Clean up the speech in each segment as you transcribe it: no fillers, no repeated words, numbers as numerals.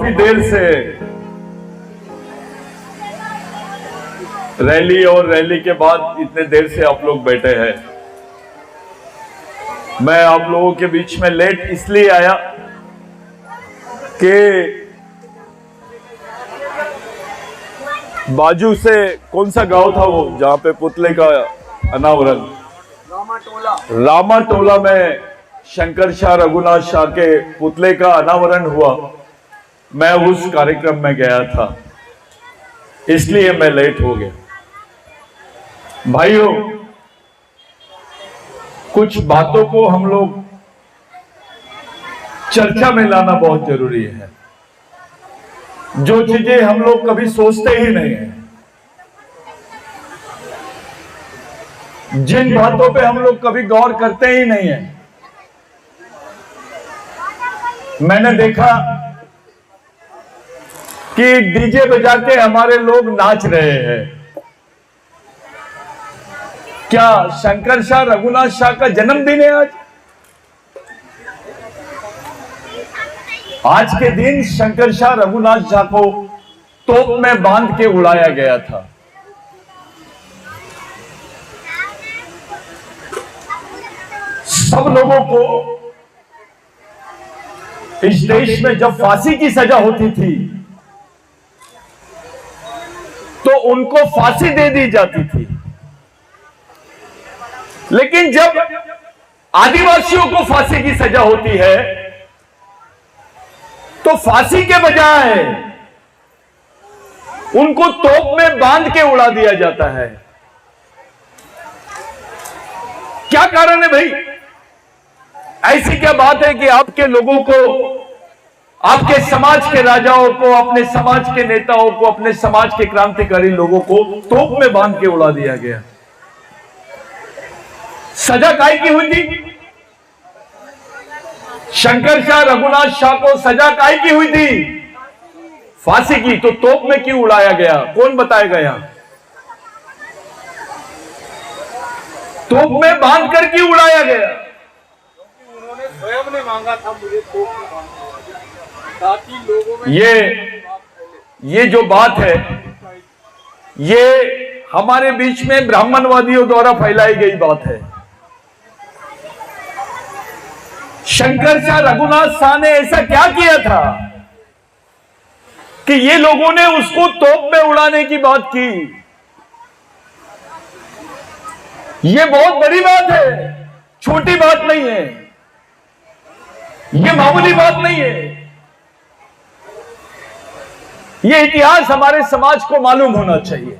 काफी देर से रैली और रैली के बाद इतने देर से आप लोग बैठे हैं। मैं आप लोगों के बीच में लेट इसलिए आया कि बाजू से कौन सा गांव था वो जहां पे पुतले का अनावरण, रामाटोला में शंकर शाह रघुनाथ शाह के पुतले का अनावरण हुआ। मैं उस कार्यक्रम में गया था, इसलिए मैं लेट हो गया। भाइयों, कुछ बातों को हम लोग चर्चा में लाना बहुत जरूरी है। जो चीजें हम लोग कभी सोचते ही नहीं है, जिन बातों पे हम लोग कभी गौर करते ही नहीं है। मैंने देखा कि डीजे बजा के हमारे लोग नाच रहे हैं। क्या शंकर शाह रघुनाथ शाह का जन्मदिन है आज? आज के दिन शंकर शाह रघुनाथ शाह को तोप में बांध के उड़ाया गया था। सब लोगों को इस देश में जब फांसी की सजा होती थी तो उनको फांसी दे दी जाती थी, लेकिन जब आदिवासियों को फांसी की सजा होती है तो फांसी के बजाय उनको तोप में बांध के उड़ा दिया जाता है। क्या कारण है भाई? ऐसी क्या बात है कि आपके लोगों को, आपके समाज के राजाओं को, अपने समाज के नेताओं को, अपने समाज के क्रांतिकारी लोगों को तोप में बांध के उड़ा दिया गया? सजा काय की हुई थी? शंकर शाह रघुनाथ शाह को सजा काय की हुई थी? फांसी की। तो तोप में क्यों उड़ाया गया? कौन बताएगा यहां? तोप में बांध कर क्यों उड़ाया गया? उन्होंने स्वयं ने मांगा था मुझे तोप में बांधो, ताकि लोगों में ये जो बात है, ये हमारे बीच में ब्राह्मणवादियों द्वारा फैलाई गई बात है। शंकर शाह रघुनाथ शाह ने ऐसा क्या किया था कि ये लोगों ने उसको तोप में उड़ाने की बात की? ये बहुत बड़ी बात है, छोटी बात नहीं है, ये मामूली बात नहीं है। ये इतिहास हमारे समाज को मालूम होना चाहिए।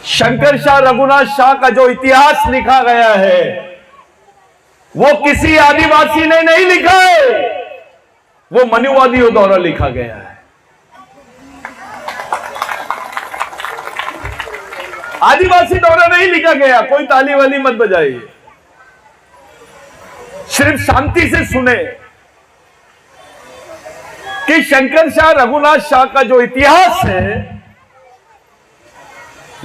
शंकर शाह रघुनाथ शाह का जो इतिहास लिखा गया है वो किसी आदिवासी ने नहीं लिखा है, वो मनुवादियों द्वारा लिखा गया है। आदिवासी द्वारा नहीं लिखा गया। कोई ताली वाली मत बजाइए, सिर्फ शांति से सुने कि शंकर शाह रघुनाथ शाह का जो इतिहास है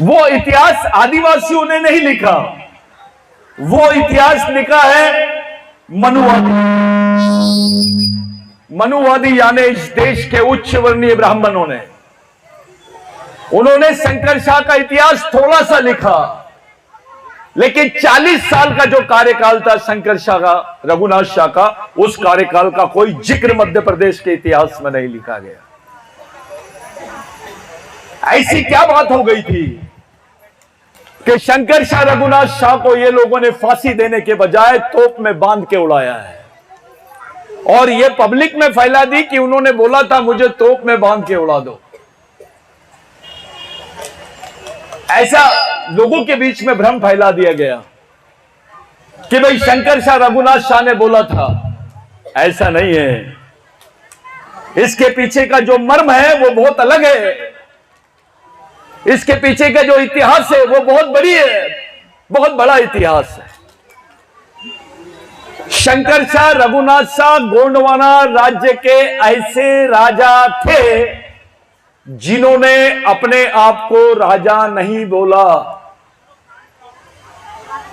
वो इतिहास आदिवासियों ने नहीं लिखा, वो इतिहास लिखा है मनुवादी। मनुवादी यानी इस देश के उच्च वर्णीय ब्राह्मणों ने, उन्होंने शंकर शाह का इतिहास थोड़ा सा लिखा, लेकिन 40 साल का जो कार्यकाल था शंकर शाह का, रघुनाथ शाह का, उस कार्यकाल का कोई जिक्र मध्य प्रदेश के इतिहास में नहीं लिखा गया। ऐसी क्या बात हो गई थी कि शंकर शाह रघुनाथ शाह को ये लोगों ने फांसी देने के बजाय तोप में बांध के उड़ाया है, और ये पब्लिक में फैला दी कि उन्होंने बोला था मुझे तोप में बांध के उड़ा दो। ऐसा लोगों के बीच में भ्रम फैला दिया गया कि भाई शंकर शाह रघुनाथ शाह ने बोला था। ऐसा नहीं है, इसके पीछे का जो मर्म है वो बहुत अलग है। इसके पीछे का जो इतिहास है वो बहुत बड़ी है, बहुत बड़ा इतिहास है। शंकर शाह रघुनाथ शाह गोंडवाना राज्य के ऐसे राजा थे जिन्होंने अपने आप को राजा नहीं बोला।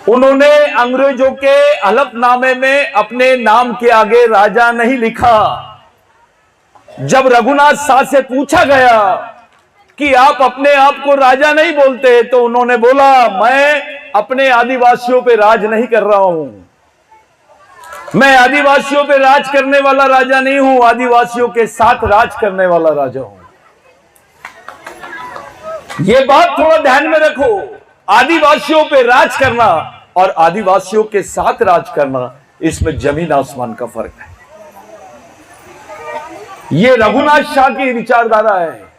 उन्होंने अंग्रेजों के हलफनामे में अपने नाम के आगे राजा नहीं लिखा। जब रघुनाथ शाह से पूछा गया कि आप अपने आप को राजा नहीं बोलते, तो उन्होंने बोला, मैं अपने आदिवासियों पे राज नहीं कर रहा हूं, मैं आदिवासियों पे राज करने वाला राजा नहीं हूं, आदिवासियों के साथ राज करने वाला राजा हूं। यह बात थोड़ा ध्यान में रखो। आदिवासियों पे राज करना और आदिवासियों के साथ राज करना, इसमें जमीन आसमान का फर्क है। यह रघुनाथ शाह की विचारधारा है।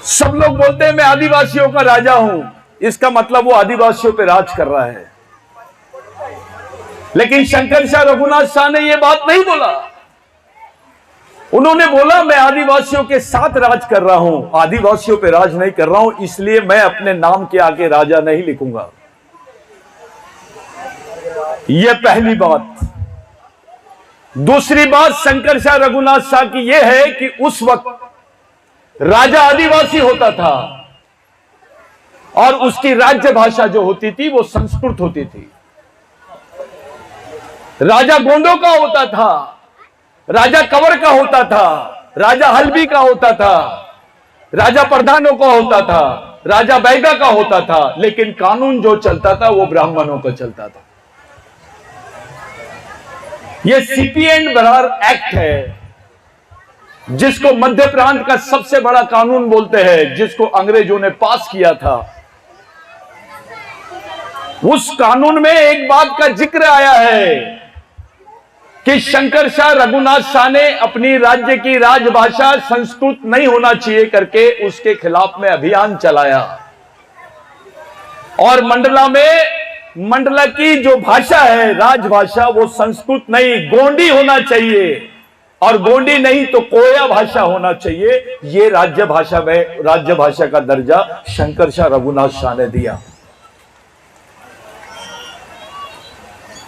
सब लोग बोलते हैं मैं आदिवासियों का राजा हूं, इसका मतलब वो आदिवासियों पे राज कर रहा है। लेकिन शंकर शाह रघुनाथ शाह ने यह बात नहीं बोला। उन्होंने बोला, मैं आदिवासियों के साथ राज कर रहा हूं, आदिवासियों पे राज नहीं कर रहा हूं, इसलिए मैं अपने नाम के आगे राजा नहीं लिखूंगा। यह पहली बात। दूसरी बात शंकर शाह रघुनाथ शाह की यह है कि उस वक्त राजा आदिवासी होता था और उसकी राज्य भाषा जो होती थी वो संस्कृत होती थी। राजा गोंडों का होता था, राजा कंवर का होता था, राजा हल्बी का होता था, राजा प्रधानों का होता था, राजा बैगा का होता था, लेकिन कानून जो चलता था वो ब्राह्मणों का चलता था। यह सीपी एंड बरार एक्ट है, जिसको मध्य प्रांत का सबसे बड़ा कानून बोलते हैं, जिसको अंग्रेजों ने पास किया था। उस कानून में एक बात का जिक्र आया है कि शंकर शाह रघुनाथ शाह ने अपनी राज्य की राजभाषा संस्कृत नहीं होना चाहिए करके उसके खिलाफ में अभियान चलाया। और मंडला की जो भाषा है राजभाषा, वो संस्कृत नहीं गोंडी होना चाहिए, और गोंडी नहीं तो कोया भाषा होना चाहिए। ये राज्य भाषा का दर्जा शंकर शाह रघुनाथ शाह ने दिया।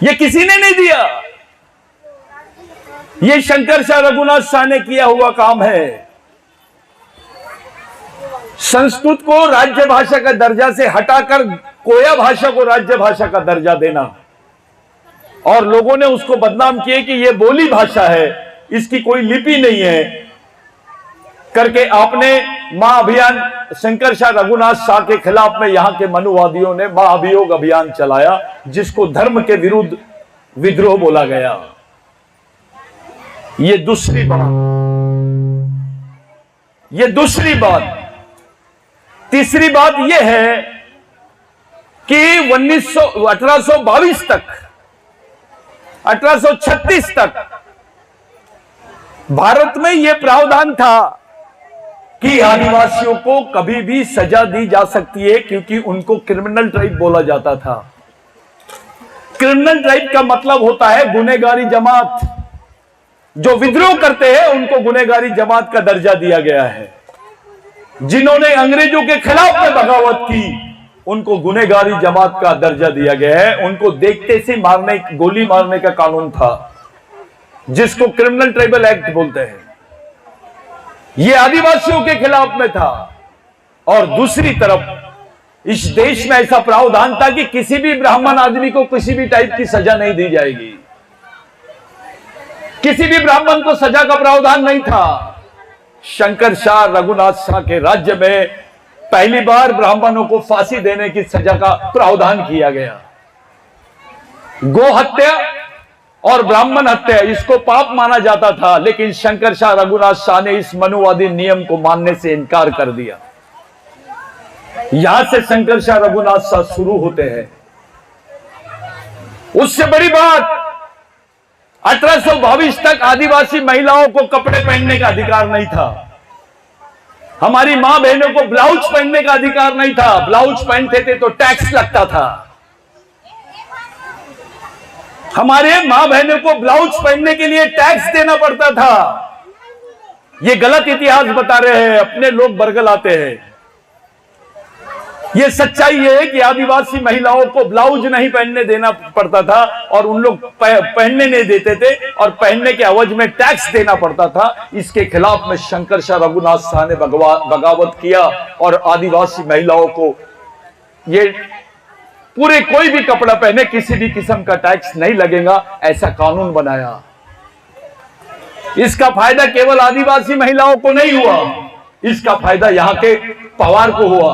ये किसी ने नहीं दिया, ये शंकर शाह रघुनाथ शाह ने किया हुआ काम है। संस्कृत को राज्य भाषा का दर्जा से हटाकर कोया भाषा को राज्य भाषा का दर्जा देना, और लोगों ने उसको बदनाम किए कि ये बोली भाषा है, इसकी कोई लिपि नहीं है करके आपने महाअभियान शंकर शाह रघुनाथ शाह के खिलाफ में यहां के मनुवादियों ने महाअभियोग अभियान चलाया, जिसको धर्म के विरुद्ध विद्रोह बोला गया। ये दूसरी बात। तीसरी बात यह है कि 1822 तक 1836 तक भारत में यह प्रावधान था कि आदिवासियों को कभी भी सजा दी जा सकती है, क्योंकि उनको क्रिमिनल ट्राइब बोला जाता था। क्रिमिनल ट्राइब का मतलब होता है गुनहगारी जमात। जो विद्रोह करते हैं उनको गुनहगारी जमात का दर्जा दिया गया है। जिन्होंने अंग्रेजों के खिलाफ में बगावत की उनको गुनहगारी जमात का दर्जा दिया गया है। उनको देखते से गोली मारने का कानून था, जिसको क्रिमिनल ट्राइबल एक्ट बोलते हैं। यह आदिवासियों के खिलाफ में था। और दूसरी तरफ इस देश में ऐसा प्रावधान था कि किसी भी ब्राह्मण आदमी को किसी भी टाइप की सजा नहीं दी जाएगी। किसी भी ब्राह्मण को सजा का प्रावधान नहीं था। शंकर शाह रघुनाथ शाह के राज्य में पहली बार ब्राह्मणों को फांसी देने की सजा का प्रावधान किया गया। गो हत्या और ब्राह्मण हत्या इसको पाप माना जाता था, लेकिन शंकर शाह रघुनाथ शाह ने इस मनुवादी नियम को मानने से इनकार कर दिया। यहां से शंकर शाह रघुनाथ शाह शुरू होते हैं। उससे बड़ी बात, 1822 तक आदिवासी महिलाओं को कपड़े पहनने का अधिकार नहीं था। हमारी मां बहनों को ब्लाउज पहनने का अधिकार नहीं था। ब्लाउज पहनते थे तो टैक्स लगता था। हमारे मां बहनों को ब्लाउज पहनने के लिए टैक्स देना पड़ता था। ये गलत इतिहास बता रहे हैं, अपने लोग बरगलाते हैं। ये सच्चाई है कि आदिवासी महिलाओं को ब्लाउज नहीं पहनने देना पड़ता था और उन लोग पहनने नहीं देते थे, और पहनने के एवज में टैक्स देना पड़ता था। इसके खिलाफ में शंकर शाह रघुनाथ शाह ने बगावत किया और आदिवासी महिलाओं को ये पूरे कोई भी कपड़ा पहने किसी भी किस्म का टैक्स नहीं लगेगा, ऐसा कानून बनाया। इसका फायदा केवल आदिवासी महिलाओं को नहीं हुआ, इसका फायदा यहां के पवार को हुआ,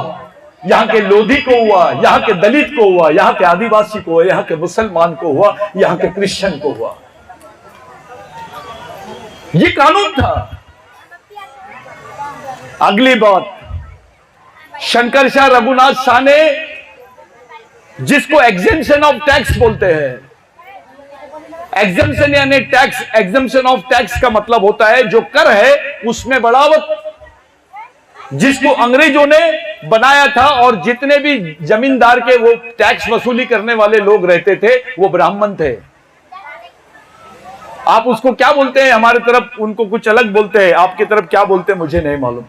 यहां के लोधी को हुआ, यहां के दलित को हुआ, यहां के आदिवासी को हुआ, यहां के मुसलमान को हुआ, यहां के क्रिश्चियन को हुआ। ये कानून था। अगली बात, शंकर शाह रघुनाथ शाह ने, जिसको एग्जेम्पशन ऑफ टैक्स बोलते हैं, एग्जेम्पशन यानी टैक्स, एग्जेम्पशन ऑफ टैक्स का मतलब होता है जो कर है उसमें बढ़ावत, जिसको अंग्रेजों ने बनाया था। और जितने भी जमींदार के वो टैक्स वसूली करने वाले लोग रहते थे वो ब्राह्मण थे। आप उसको क्या बोलते हैं, हमारे तरफ उनको कुछ अलग बोलते हैं, आपकी तरफ क्या बोलते हैं मुझे नहीं मालूम।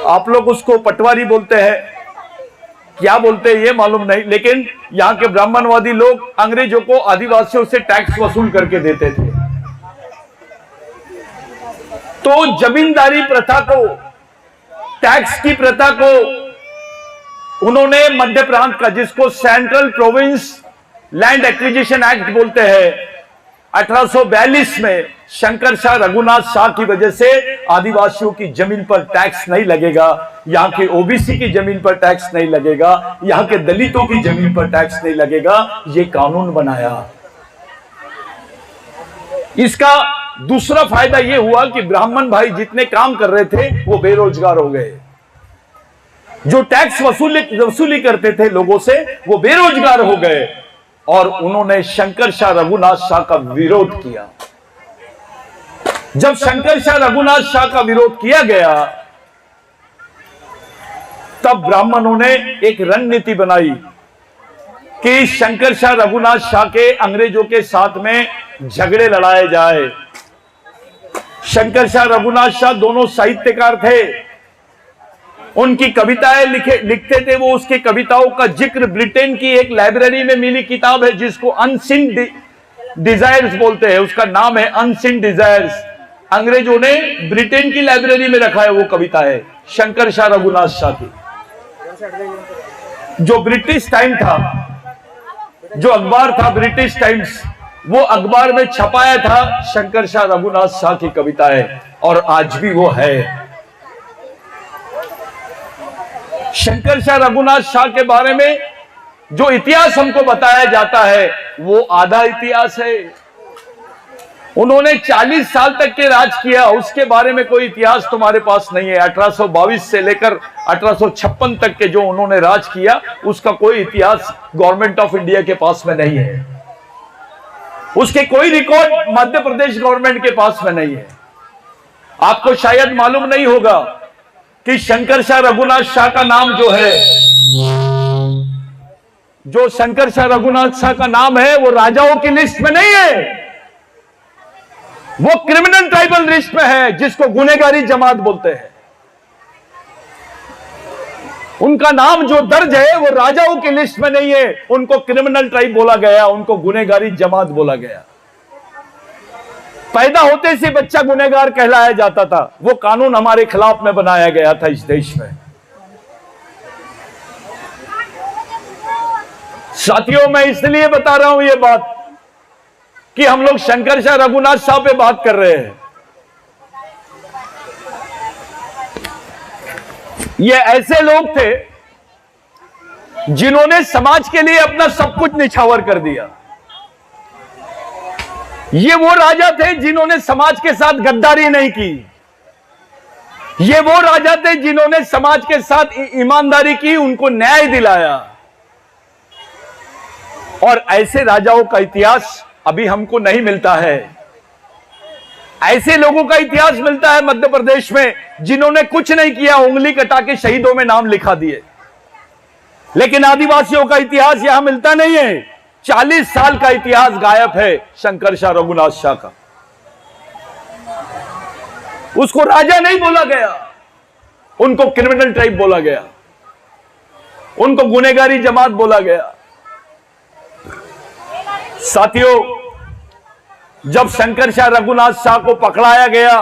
आप लोग उसको पटवारी बोलते हैं, क्या बोलते हैं ये मालूम नहीं, लेकिन यहां के ब्राह्मणवादी लोग अंग्रेजों को आदिवासियों से टैक्स वसूल करके देते थे। तो जमींदारी प्रथा को, टैक्स की प्रथा को उन्होंने मध्य प्रांत का, जिसको central province land acquisition act बोलते हैं, 1842 में शंकर शाह रघुनाथ शाह की वजह से आदिवासियों की जमीन पर टैक्स नहीं लगेगा, यहां के ओबीसी की जमीन पर टैक्स नहीं लगेगा, यहां के दलितों की जमीन पर टैक्स नहीं लगेगा, ये कानून बनाया। इसका दूसरा फायदा यह हुआ कि ब्राह्मण भाई जितने काम कर रहे थे वो बेरोजगार हो गए। जो टैक्स वसूली करते थे लोगों से वो बेरोजगार हो गए, और उन्होंने शंकर शाह रघुनाथ शाह का विरोध किया। जब शंकर शाह रघुनाथ शाह का विरोध किया गया तब ब्राह्मणों ने एक रणनीति बनाई कि शंकर शाह रघुनाथ शाह के अंग्रेजों के साथ में झगड़े लड़ाए जाए। शंकर शाह रघुनाथ शाह दोनों साहित्यकार थे, उनकी कविताएं लिखते थे वो। उसकी कविताओं का जिक्र ब्रिटेन की एक लाइब्रेरी में मिली किताब है जिसको अनसीन डिजायर्स बोलते हैं, उसका नाम है अनसीन डिजायर्स। अंग्रेजों ने ब्रिटेन की लाइब्रेरी में रखा है वो कविता है शंकर शाह रघुनाथ शाह की। जो ब्रिटिश टाइम था, जो अखबार था ब्रिटिश टाइम्स, वो अखबार में छपाया था शंकर शाह रघुनाथ शाह की कविताएं, और आज भी वो है। शंकर शाह रघुनाथ शाह के बारे में जो इतिहास हमको बताया जाता है वो आधा इतिहास है। उन्होंने 40 साल तक के राज किया, उसके बारे में कोई इतिहास तुम्हारे पास नहीं है। 1822 से लेकर 1856 तक के जो उन्होंने राज किया उसका कोई इतिहास गवर्नमेंट ऑफ इंडिया के पास में नहीं है। उसके कोई रिकॉर्ड मध्य प्रदेश गवर्नमेंट के पास में नहीं है। आपको शायद मालूम नहीं होगा कि शंकर शाह रघुनाथ शाह का नाम जो है, जो शंकर शाह रघुनाथ शाह का नाम है वो राजाओं की लिस्ट में नहीं है, वो क्रिमिनल ट्राइबल लिस्ट में है, जिसको गुनहगारी जमात बोलते हैं। उनका नाम जो दर्ज है वो राजाओं की लिस्ट में नहीं है, उनको क्रिमिनल ट्राइब बोला गया, उनको गुनहगारी जमात बोला गया। पैदा होते से बच्चा गुनहगार कहलाया जाता था। वो कानून हमारे खिलाफ में बनाया गया था इस देश में। साथियों, मैं इसलिए बता रहा हूं ये बात कि हम लोग शंकर शाह रघुनाथ शाह पे बात कर रहे हैं। ये ऐसे लोग थे जिन्होंने समाज के लिए अपना सब कुछ निछावर कर दिया। ये वो राजा थे जिन्होंने समाज के साथ गद्दारी नहीं की। ये वो राजा थे जिन्होंने समाज के साथ ईमानदारी की, उनको न्याय दिलाया। और ऐसे राजाओं का इतिहास अभी हमको नहीं मिलता है। ऐसे लोगों का इतिहास मिलता है मध्य प्रदेश में जिन्होंने कुछ नहीं किया, उंगली कटा के शहीदों में नाम लिखा दिए। लेकिन आदिवासियों का इतिहास यहां मिलता नहीं है। 40 साल का इतिहास गायब है शंकर शाह रघुनाथ शाह का। उसको राजा नहीं बोला गया, उनको क्रिमिनल ट्राइब बोला गया, उनको गुनहगारी जमात बोला गया। साथियों, जब शंकर शाह रघुनाथ शाह को पकड़ाया गया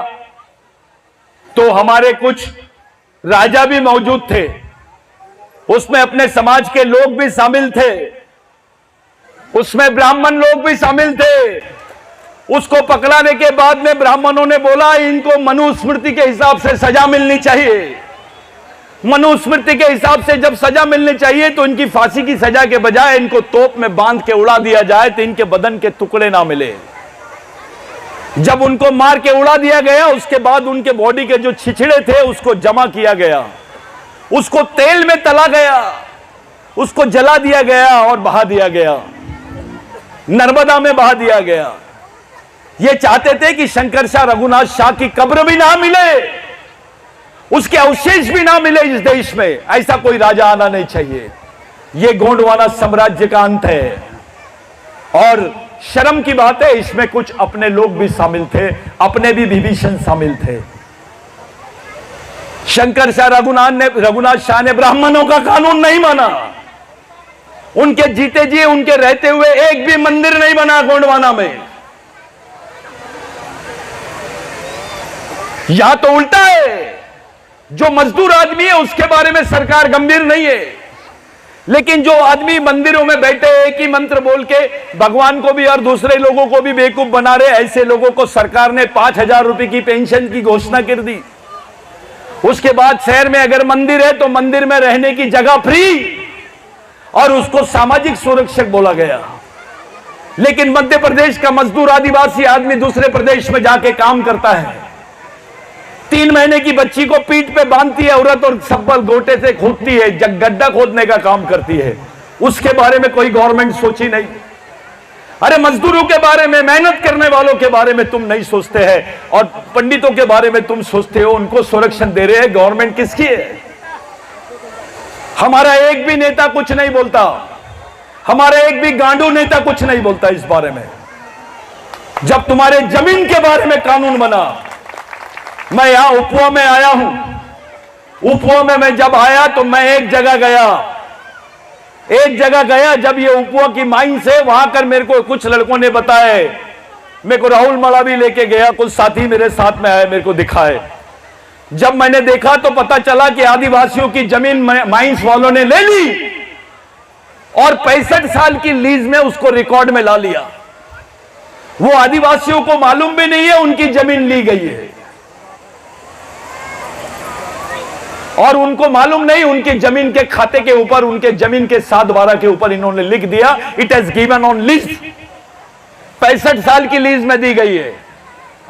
तो हमारे कुछ राजा भी मौजूद थे। उसमें अपने समाज के लोग भी शामिल थे, उसमें ब्राह्मण लोग भी शामिल थे। उसको पकड़ाने के बाद में ब्राह्मणों ने बोला इनको मनुस्मृति के हिसाब से सजा मिलनी चाहिए। मनुस्मृति के हिसाब से जब सजा मिलनी चाहिए तो इनकी फांसी की सजा के बजाय इनको तोप में बांध के उड़ा दिया जाए तो इनके बदन के टुकड़े ना मिले। जब उनको मार के उड़ा दिया गया उसके बाद उनके बॉडी के जो छिछड़े थे उसको जमा किया गया, उसको तेल में तला गया, उसको जला दिया गया और बहा दिया गया, नर्मदा में बहा दिया गया। ये चाहते थे कि शंकर शाह रघुनाथ शाह की कब्र भी ना मिले, उसके अवशेष भी ना मिले इस देश में। ऐसा कोई राजा आना नहीं चाहिए। यह गोंडवाना साम्राज्य का अंत है। और शर्म की बात है इसमें कुछ अपने लोग भी शामिल थे, अपने भी विभीषण शामिल थे। शंकर शाह रघुनाथ शाह ने ब्राह्मणों का कानून नहीं माना। उनके जीते जी उनके रहते हुए एक भी मंदिर नहीं बना गोंडवाना में। यहां तो उल्टा है, जो मजदूर आदमी है उसके बारे में सरकार गंभीर नहीं है, लेकिन जो आदमी मंदिरों में बैठे एक ही मंत्र बोल के भगवान को भी और दूसरे लोगों को भी बेवकूफ बना रहे, ऐसे लोगों को सरकार ने 5,000 रुपए की पेंशन की घोषणा कर दी। उसके बाद शहर में अगर मंदिर है तो मंदिर में रहने की जगह फ्री और उसको सामाजिक सुरक्षक बोला गया। लेकिन मध्य प्रदेश का मजदूर आदिवासी आदमी दूसरे प्रदेश में जाके काम करता है, 3 महीने की बच्ची को पीठ पे बांधती है औरत और सब्बल गोटे से खोदती है, गड्ढा खोदने का काम करती है। उसके बारे में कोई गवर्नमेंट सोची नहीं। अरे मजदूरों के बारे में, मेहनत करने वालों के बारे में तुम नहीं सोचते हैं और पंडितों के बारे में तुम सोचते हो, उनको संरक्षण दे रहे हैं। गवर्नमेंट किसकी है? हमारा एक भी नेता कुछ नहीं बोलता, हमारा एक भी गांडू नेता कुछ नहीं बोलता इस बारे में। जब तुम्हारे जमीन के बारे में कानून बना, मैं यहां उपवा में आया हूं। उपवा में मैं जब आया तो मैं एक जगह गया, जब ये उपवा की माइंस है वहां कर मेरे को कुछ लड़कों ने बताए, मेरे को राहुल मला भी लेके गया, कुछ साथी मेरे साथ में आए, मेरे को दिखाए। जब मैंने देखा तो पता चला कि आदिवासियों की जमीन माइंस वालों ने ले ली और 65 साल की लीज में उसको रिकॉर्ड में ला लिया। वो आदिवासियों को मालूम भी नहीं है उनकी जमीन ली गई है और उनको मालूम नहीं उनकी जमीन के खाते के ऊपर, उनके जमीन के 7/12 के ऊपर इन्होंने लिख दिया it has given on lease. 65 साल की लीज में दी गई है।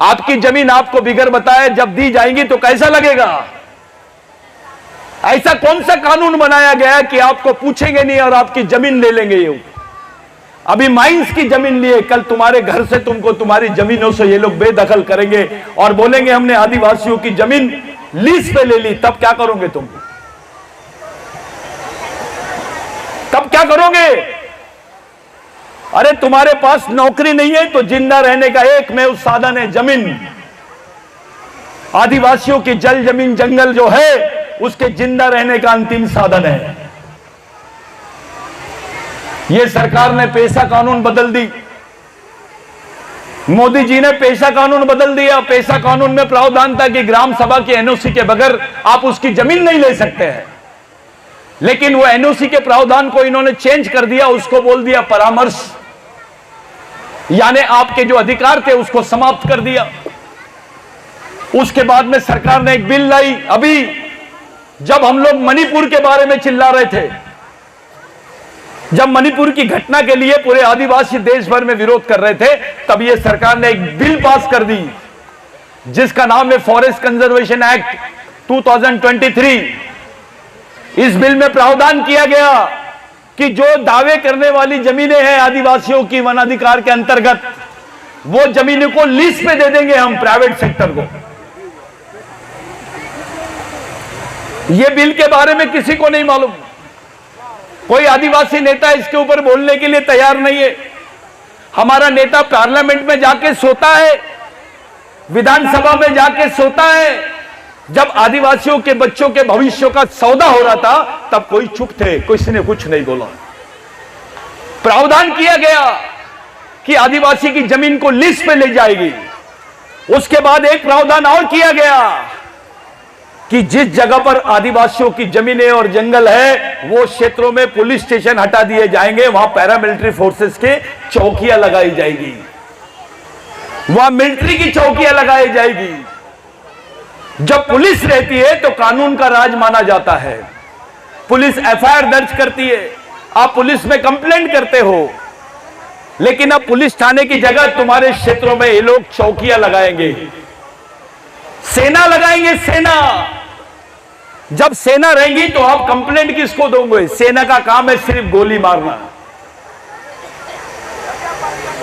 आपकी जमीन आपको बिगर बताए जब दी जाएगी तो कैसा लगेगा? ऐसा कौन सा कानून बनाया गया कि आपको पूछेंगे नहीं और आपकी जमीन ले लेंगे? ये अभी माइंस की जमीन लिए, कल तुम्हारे घर से तुमको तुम्हारी जमीनों से ये लोग बेदखल करेंगे और बोलेंगे हमने आदिवासियों की जमीन लीज पे ले ली। तब क्या करोगे तुम? तब क्या करोगे? अरे तुम्हारे पास नौकरी नहीं है तो जिंदा रहने का एकमेव साधन है जमीन। आदिवासियों की जल जमीन जंगल जो है उसके जिंदा रहने का अंतिम साधन है। यह सरकार ने पेशा कानून बदल दी, मोदी जी ने पेशा कानून बदल दिया। पेशा कानून में प्रावधान था कि ग्राम सभा की एनओसी के बगैर आप उसकी जमीन नहीं ले सकते हैं, लेकिन वो एनओसी के प्रावधान को इन्होंने चेंज कर दिया, उसको बोल दिया परामर्श, यानी आपके जो अधिकार थे उसको समाप्त कर दिया। उसके बाद में सरकार ने एक बिल लाई। अभी जब हम लोग मणिपुर के बारे में चिल्ला रहे थे, जब मणिपुर की घटना के लिए पूरे आदिवासी देश भर में विरोध कर रहे थे, तब यह सरकार ने एक बिल पास कर दी जिसका नाम है फॉरेस्ट कंजर्वेशन एक्ट 2023। इस बिल में प्रावधान किया गया कि जो दावे करने वाली जमीनें हैं आदिवासियों की वन अधिकार के अंतर्गत, वो जमीनों को लीज पे दे देंगे हम प्राइवेट सेक्टर को। यह बिल के बारे में किसी को नहीं मालूम, कोई आदिवासी नेता इसके ऊपर बोलने के लिए तैयार नहीं है। हमारा नेता पार्लियामेंट में जाके सोता है, विधानसभा में जाके सोता है। जब आदिवासियों के बच्चों के भविष्य का सौदा हो रहा था तब कोई चुप थे, किसी ने कुछ नहीं बोला। प्रावधान किया गया कि आदिवासी की जमीन को लीज पे ले जाएगी। उसके बाद एक प्रावधान और किया गया कि जिस जगह पर आदिवासियों की जमीनें और जंगल है वो क्षेत्रों में पुलिस स्टेशन हटा दिए जाएंगे, वहां पैरामिलिट्री फोर्सेस के चौकियां लगाई जाएगी, वहां मिलिट्री की चौकियां लगाई जाएगी। जब पुलिस रहती है तो कानून का राज माना जाता है। पुलिस एफआईआर दर्ज करती है, आप पुलिस में कंप्लेंट करते हो, लेकिन अब पुलिस थाने की जगह तुम्हारे क्षेत्रों में ये लोग चौकियां लगाएंगे, सेना लगाएंगे। सेना, जब सेना रहेगी तो आप कंप्लेंट किसको दोगे? सेना का काम है सिर्फ गोली मारना।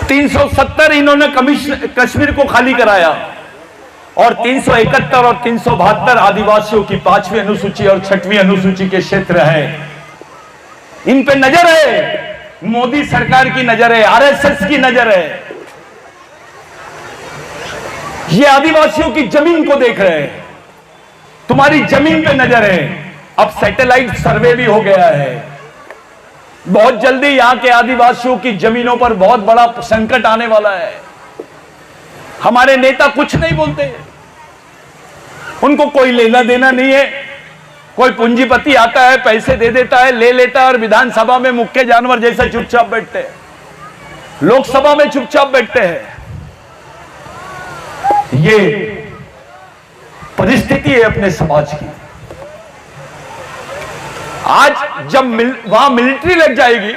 370 इन्होंने कश्मीर को खाली कराया और 371 और 372 आदिवासियों की 5वीं अनुसूची और 6वीं अनुसूची के क्षेत्र है। इन पे नजर है, मोदी सरकार की नजर है, आरएसएस की नजर है। ये आदिवासियों की जमीन को देख रहे हैं, तुम्हारी जमीन पे नजर है। अब सैटेलाइट सर्वे भी हो गया है, बहुत जल्दी यहां के आदिवासियों की जमीनों पर बहुत बड़ा संकट आने वाला है। हमारे नेता कुछ नहीं बोलते, उनको कोई लेना देना नहीं है। कोई पूंजीपति आता है, पैसे दे देता है, ले लेता है और विधानसभा में मुक्के जानवर जैसे चुपचाप बैठते हैं, लोकसभा में चुपचाप बैठते हैं। ये परिस्थिति है अपने समाज की। आज जब वहां मिलिट्री लग जाएगी,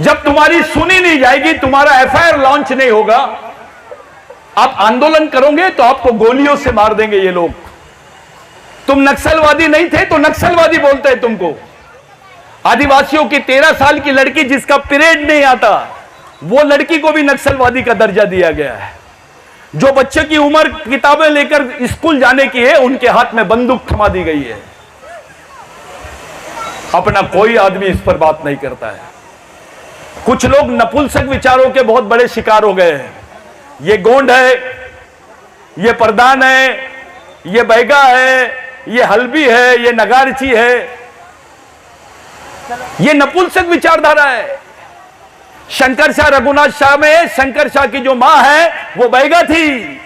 जब तुम्हारी सुनी नहीं जाएगी, तुम्हारा एफआईआर लॉन्च नहीं होगा, आप आंदोलन करोगे तो आपको गोलियों से मार देंगे ये लोग। तुम नक्सलवादी नहीं थे तो नक्सलवादी बोलते हैं तुमको। आदिवासियों की 13 साल की लड़की जिसका पीरियड नहीं आता, वो लड़की को भी नक्सलवादी का दर्जा दिया गया है। जो बच्चे की उम्र किताबें लेकर स्कूल जाने की है, उनके हाथ में बंदूक थमा दी गई है। अपना कोई आदमी इस पर बात नहीं करता है। कुछ लोग नपुंसक विचारों के बहुत बड़े शिकार हो गए हैं। ये गोंड है, ये प्रधान है, ये बैगा है, ये हल्बी है, ये नगारची है, ये नपुंसक विचारधारा है। शंकर शाह रघुनाथ शाह में शंकर शाह की जो मां है वो बैगा थी,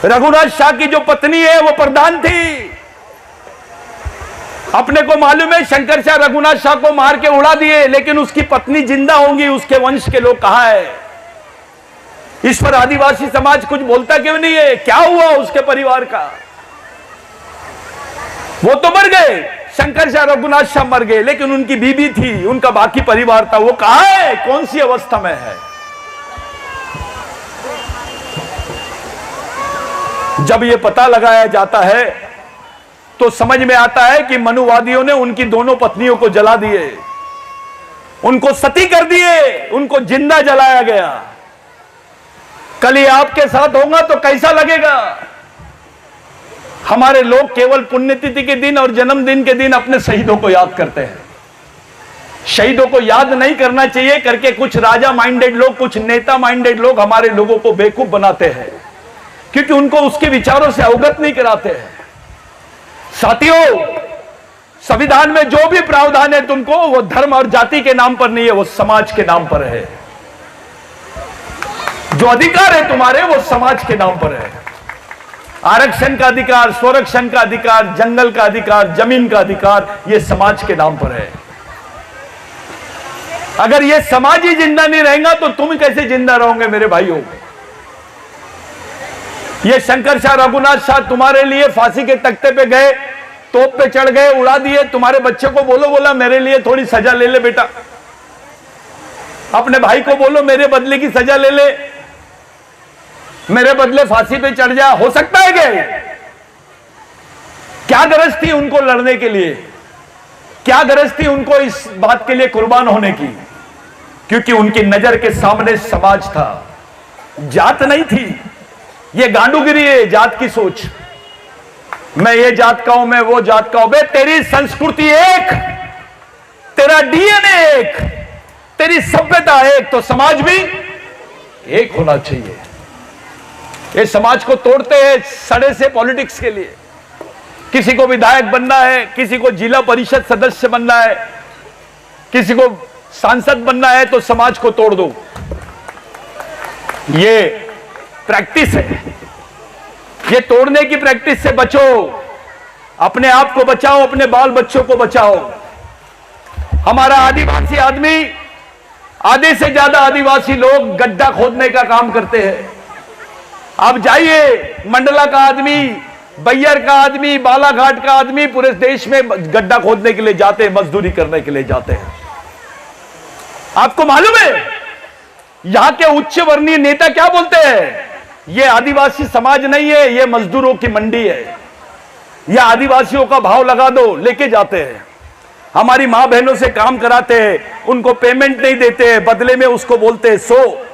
रघुनाथ शाह की जो पत्नी है वो प्रधान थी। अपने को मालूम है शंकर शाह रघुनाथ शाह को मार के उड़ा दिए, लेकिन उसकी पत्नी जिंदा होंगी, उसके वंश के लोग कहां है? इस पर आदिवासी समाज कुछ बोलता क्यों नहीं है? क्या हुआ उसके परिवार का? वो तो मर गए, शंकर शाह रघुनाथ शाह मर गए, लेकिन उनकी बीबी थी, उनका बाकी परिवार था, वो कहां है? कौन सी अवस्था में है? जब ये पता लगाया जाता है तो समझ में आता है कि मनुवादियों ने उनकी दोनों पत्नियों को जला दिए, उनको सती कर दिए, उनको जिंदा जलाया गया। कल ये आपके साथ होगा तो कैसा लगेगा? हमारे लोग केवल पुण्यतिथि के दिन और जन्मदिन के दिन अपने शहीदों को याद करते हैं। शहीदों को याद नहीं करना चाहिए करके कुछ राजा माइंडेड लोग, कुछ नेता माइंडेड लोग हमारे लोगों को बेवकूफ बनाते हैं, क्योंकि उनको उसके विचारों से अवगत नहीं कराते हैं। साथियों, संविधान में जो भी प्रावधान है तुमको, वो धर्म और जाति के नाम पर नहीं है, वो समाज के नाम पर है। जो अधिकार है तुम्हारे, वो समाज के नाम पर है। आरक्षण का अधिकार, स्वरक्षण का अधिकार, जंगल का अधिकार, जमीन का अधिकार, ये समाज के नाम पर है। अगर ये समाज ही जिंदा नहीं रहेगा तो तुम कैसे जिंदा रहोगे मेरे भाइयों? ये शंकर शाह रघुनाथ शाह तुम्हारे लिए फांसी के तख्ते पे गए, तोप पे चढ़ गए, उड़ा दिए। तुम्हारे बच्चे को बोला मेरे लिए थोड़ी सजा ले ले बेटा, अपने भाई को बोलो मेरे बदले की सजा ले ले, मेरे बदले फांसी पे चढ़ जा। हो सकता है क्या गरज थी उनको लड़ने के लिए? क्या गरज थी उनको इस बात के लिए कुर्बान होने की? क्योंकि उनकी नजर के सामने समाज था, जात नहीं थी। ये गांडूगिरी है, जात की सोच। मैं ये जात का हूं, मैं वो जात का हूं। बे तेरी संस्कृति एक, तेरा डीएनए एक, तेरी सभ्यता एक, तो समाज भी एक होना चाहिए। ये समाज को तोड़ते हैं सड़े से पॉलिटिक्स के लिए। किसी को विधायक बनना है, किसी को जिला परिषद सदस्य बनना है, किसी को सांसद बनना है, तो समाज को तोड़ दो। ये प्रैक्टिस है। ये तोड़ने की प्रैक्टिस से बचो, अपने आप को बचाओ, अपने बाल बच्चों को बचाओ। हमारा आदिवासी आदमी, आधे से ज्यादा आदिवासी लोग गड्ढा खोदने का काम करते हैं। आप जाइए, मंडला का आदमी, बैयर का आदमी, बालाघाट का आदमी पूरे देश में गड्ढा खोदने के लिए जाते हैं, मजदूरी करने के लिए जाते हैं। आपको मालूम है यहां के उच्च वर्णीय नेता क्या बोलते हैं? ये आदिवासी समाज नहीं है, ये मजदूरों की मंडी है, या आदिवासियों का भाव लगा दो, लेके जाते हैं। हमारी मां बहनों से काम कराते हैं, उनको पेमेंट नहीं देते हैं, बदले में उसको बोलते हैं सो,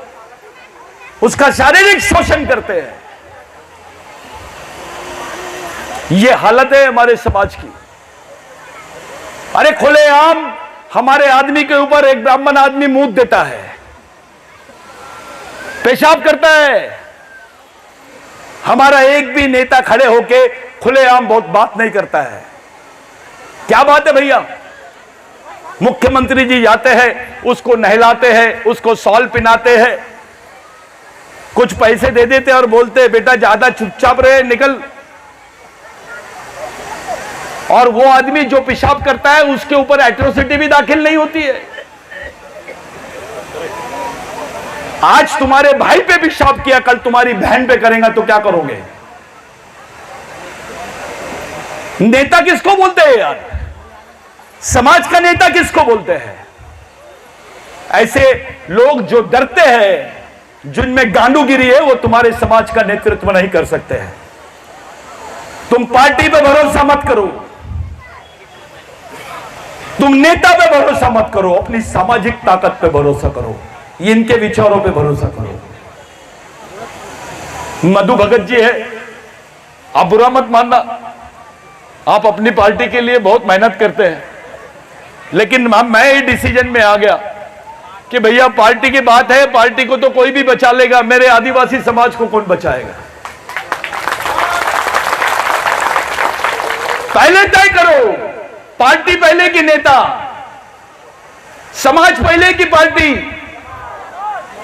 उसका शारीरिक शोषण करते हैं। यह हालत है हमारे समाज की। अरे खुलेआम हमारे आदमी के ऊपर एक ब्राह्मण आदमी मुंह देता है, पेशाब करता है। हमारा एक भी नेता खड़े होके खुलेआम बहुत बात नहीं करता है। क्या बात है भैया? मुख्यमंत्री जी जाते हैं, उसको नहलाते हैं, उसको सॉल पिनाते हैं, कुछ पैसे दे देते और बोलते हैं बेटा ज्यादा चुपचाप रहे, निकल। और वो आदमी जो पेशाब करता है उसके ऊपर एट्रोसिटी भी दाखिल नहीं होती है। आज तुम्हारे भाई पे पेशाब किया, कल तुम्हारी बहन पे करेगा तो क्या करोगे? नेता किसको बोलते हैं यार? समाज का नेता किसको बोलते हैं? ऐसे लोग जो डरते हैं, जिनमें गांडूगिरी है, वो तुम्हारे समाज का नेतृत्व नहीं कर सकते हैं। तुम पार्टी पे भरोसा मत करो, तुम नेता पे भरोसा मत करो, अपनी सामाजिक ताकत पे भरोसा करो, इनके विचारों पे भरोसा करो। मधु भगत जी है, आप बुरा मत मानना, आप अपनी पार्टी के लिए बहुत मेहनत करते हैं, लेकिन मैं ये डिसीजन में आ गया कि भैया पार्टी की बात है, पार्टी को तो कोई भी बचा लेगा, मेरे आदिवासी समाज को कौन बचाएगा? पहले तय करो, पार्टी पहले की नेता, समाज पहले की पार्टी,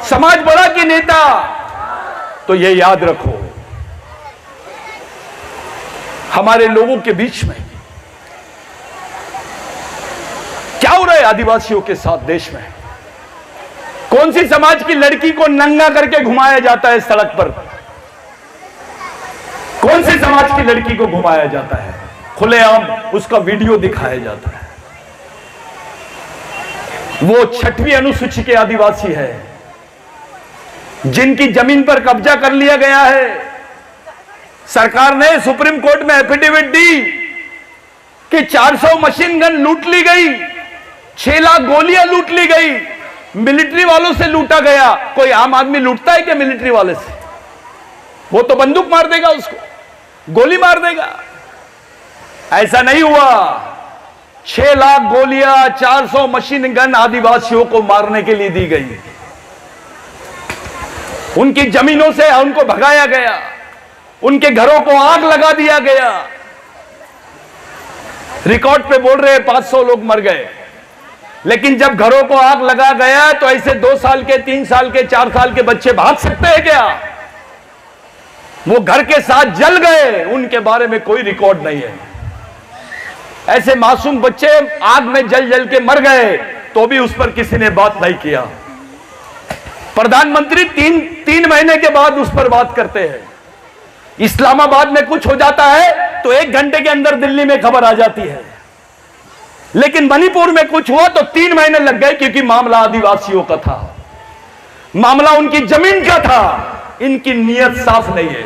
समाज बड़ा की नेता। तो ये याद रखो, हमारे लोगों के बीच में क्या हो रहा है आदिवासियों के साथ देश में? कौन सी समाज की लड़की को नंगा करके घुमाया जाता है सड़क पर? कौन सी समाज की लड़की को घुमाया जाता है? खुलेआम उसका वीडियो दिखाया जाता है। वो 6वीं अनुसूची के आदिवासी है, जिनकी जमीन पर कब्जा कर लिया गया है। सरकार ने सुप्रीम कोर्ट में एफिडेविट दी कि 400 मशीन गन लूट ली गई, 6 लाख गोलियां लूट ली गई, मिलिट्री वालों से लूटा गया। कोई आम आदमी लूटता है क्या मिलिट्री वाले से? वो तो बंदूक मार देगा, उसको गोली मार देगा। ऐसा नहीं हुआ। 6 लाख गोलियां, 400 मशीन गन आदिवासियों को मारने के लिए दी गई। उनकी जमीनों से उनको भगाया गया, उनके घरों को आग लगा दिया गया। रिकॉर्ड पे बोल रहे 500 लोग मर गए, लेकिन जब घरों को आग लगा गया तो ऐसे 2 साल के, 3 साल के, 4 साल के बच्चे भाग सकते हैं क्या? वो घर के साथ जल गए, उनके बारे में कोई रिकॉर्ड नहीं है। ऐसे मासूम बच्चे आग में जल जल के मर गए, तो भी उस पर किसी ने बात नहीं किया। प्रधानमंत्री 3 महीने के बाद उस पर बात करते हैं। इस्लामाबाद में कुछ हो जाता है तो 1 घंटे के अंदर दिल्ली में खबर आ जाती है, लेकिन मणिपुर में कुछ हुआ तो 3 महीने लग गए, क्योंकि मामला आदिवासियों का था, मामला उनकी जमीन का था। इनकी नीयत साफ नहीं है।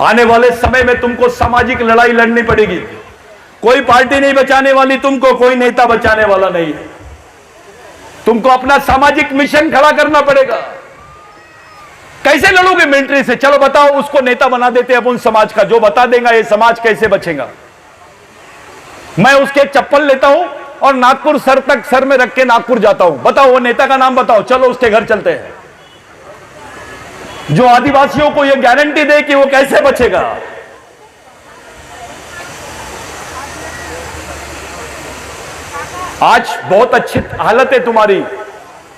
आने वाले समय में तुमको सामाजिक लड़ाई लड़नी पड़ेगी। कोई पार्टी नहीं बचाने वाली तुमको, कोई नेता बचाने वाला नहीं है। तुमको अपना सामाजिक मिशन खड़ा करना पड़ेगा। कैसे लड़ोगे मिलिट्री से? चलो बताओ, उसको नेता बना देते हैं अपन समाज का, जो बता देगा ये समाज कैसे बचेगा। मैं उसके चप्पल लेता हूं और नागपुर सर तक सर में रख के नागपुर जाता हूं। बताओ वो नेता का नाम बताओ, चलो उसके घर चलते हैं, जो आदिवासियों को यह गारंटी दे कि वो कैसे बचेगा। आज बहुत अच्छी हालत है तुम्हारी,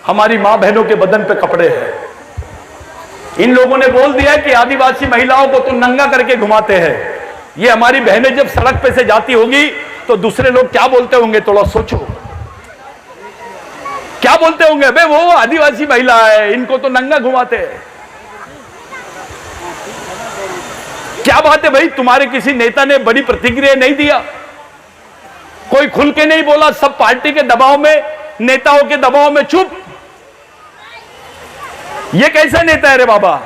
हमारी मां बहनों के बदन पे कपड़े हैं। इन लोगों ने बोल दिया कि आदिवासी महिलाओं को तो नंगा करके घुमाते हैं। ये हमारी बहनें जब सड़क पे से जाती होगी तो दूसरे लोग क्या बोलते होंगे, थोड़ा सोचो, क्या बोलते होंगे? बे वो आदिवासी महिला है, इनको तो नंगा घुमाते हैं। क्या बात है भाई, तुम्हारे किसी नेता ने बड़ी प्रतिक्रिया नहीं दिया, कोई खुल के नहीं बोला, सब पार्टी के दबाव में, नेताओं के दबाव में चुप। ये कैसा नेता है रे बाबा?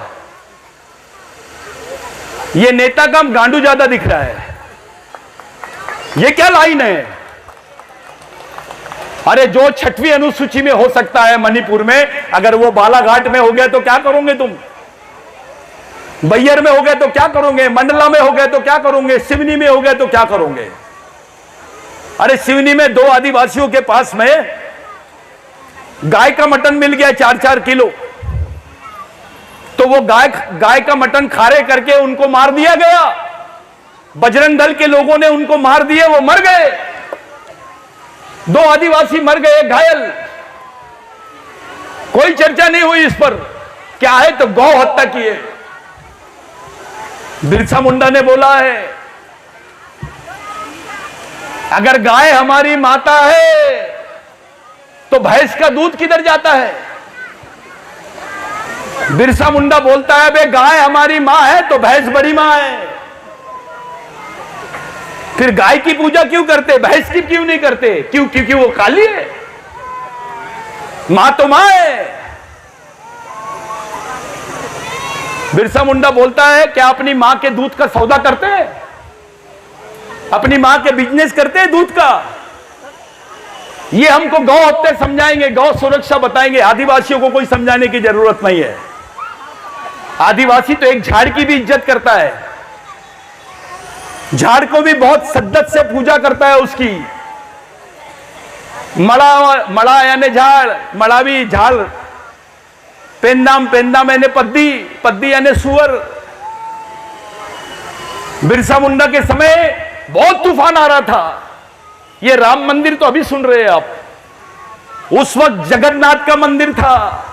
ये नेता का गांडू ज्यादा दिख रहा है। ये क्या लाइन है? अरे जो 6वीं अनुसूची में हो सकता है मणिपुर में, अगर वो बालाघाट में हो गया तो क्या करोगे तुम? बैयर में हो गए तो क्या करोगे? मंडला में हो गए तो क्या करोगे? सिवनी में हो गए तो क्या करोगे? अरे सिवनी में 2 आदिवासियों के पास में गाय का मटन मिल गया 4-4 किलो, तो वो गाय का मटन खारे करके उनको मार दिया गया। बजरंग दल के लोगों ने उनको मार दिए, वो मर गए। 2 आदिवासी मर गए, घायल। कोई चर्चा नहीं हुई इस पर। क्या है तो गौ हत्या की है। बिरसा मुंडा ने बोला है, अगर गाय हमारी माता है तो भैंस का दूध किधर जाता है? बिरसा मुंडा बोलता है, बे गाय हमारी मां है तो भैंस बड़ी मां है। फिर गाय की पूजा क्यों करते, भैंस की क्यों नहीं करते? क्यों? क्योंकि वो काली है। मां तो मां है। बिरसा मुंडा बोलता है, क्या अपनी मां के दूध का सौदा करते हैं? अपनी मां के बिजनेस करते हैं दूध का? ये हमको गौ हत्या समझाएंगे, गौ सुरक्षा बताएंगे। आदिवासियों को कोई समझाने की जरूरत नहीं है। आदिवासी तो एक झाड़ की भी इज्जत करता है, झाड़ को भी बहुत शिद्दत से पूजा करता है उसकी। मड़ा यानी झाड़, मड़ावी झाड़, पेंदाम यानी पद्दी, पद्दी यानी सुअर। बिरसा मुंडा के समय बहुत तूफान आ रहा था। ये राम मंदिर तो अभी सुन रहे हैं आप, उस वक्त जगन्नाथ का मंदिर था।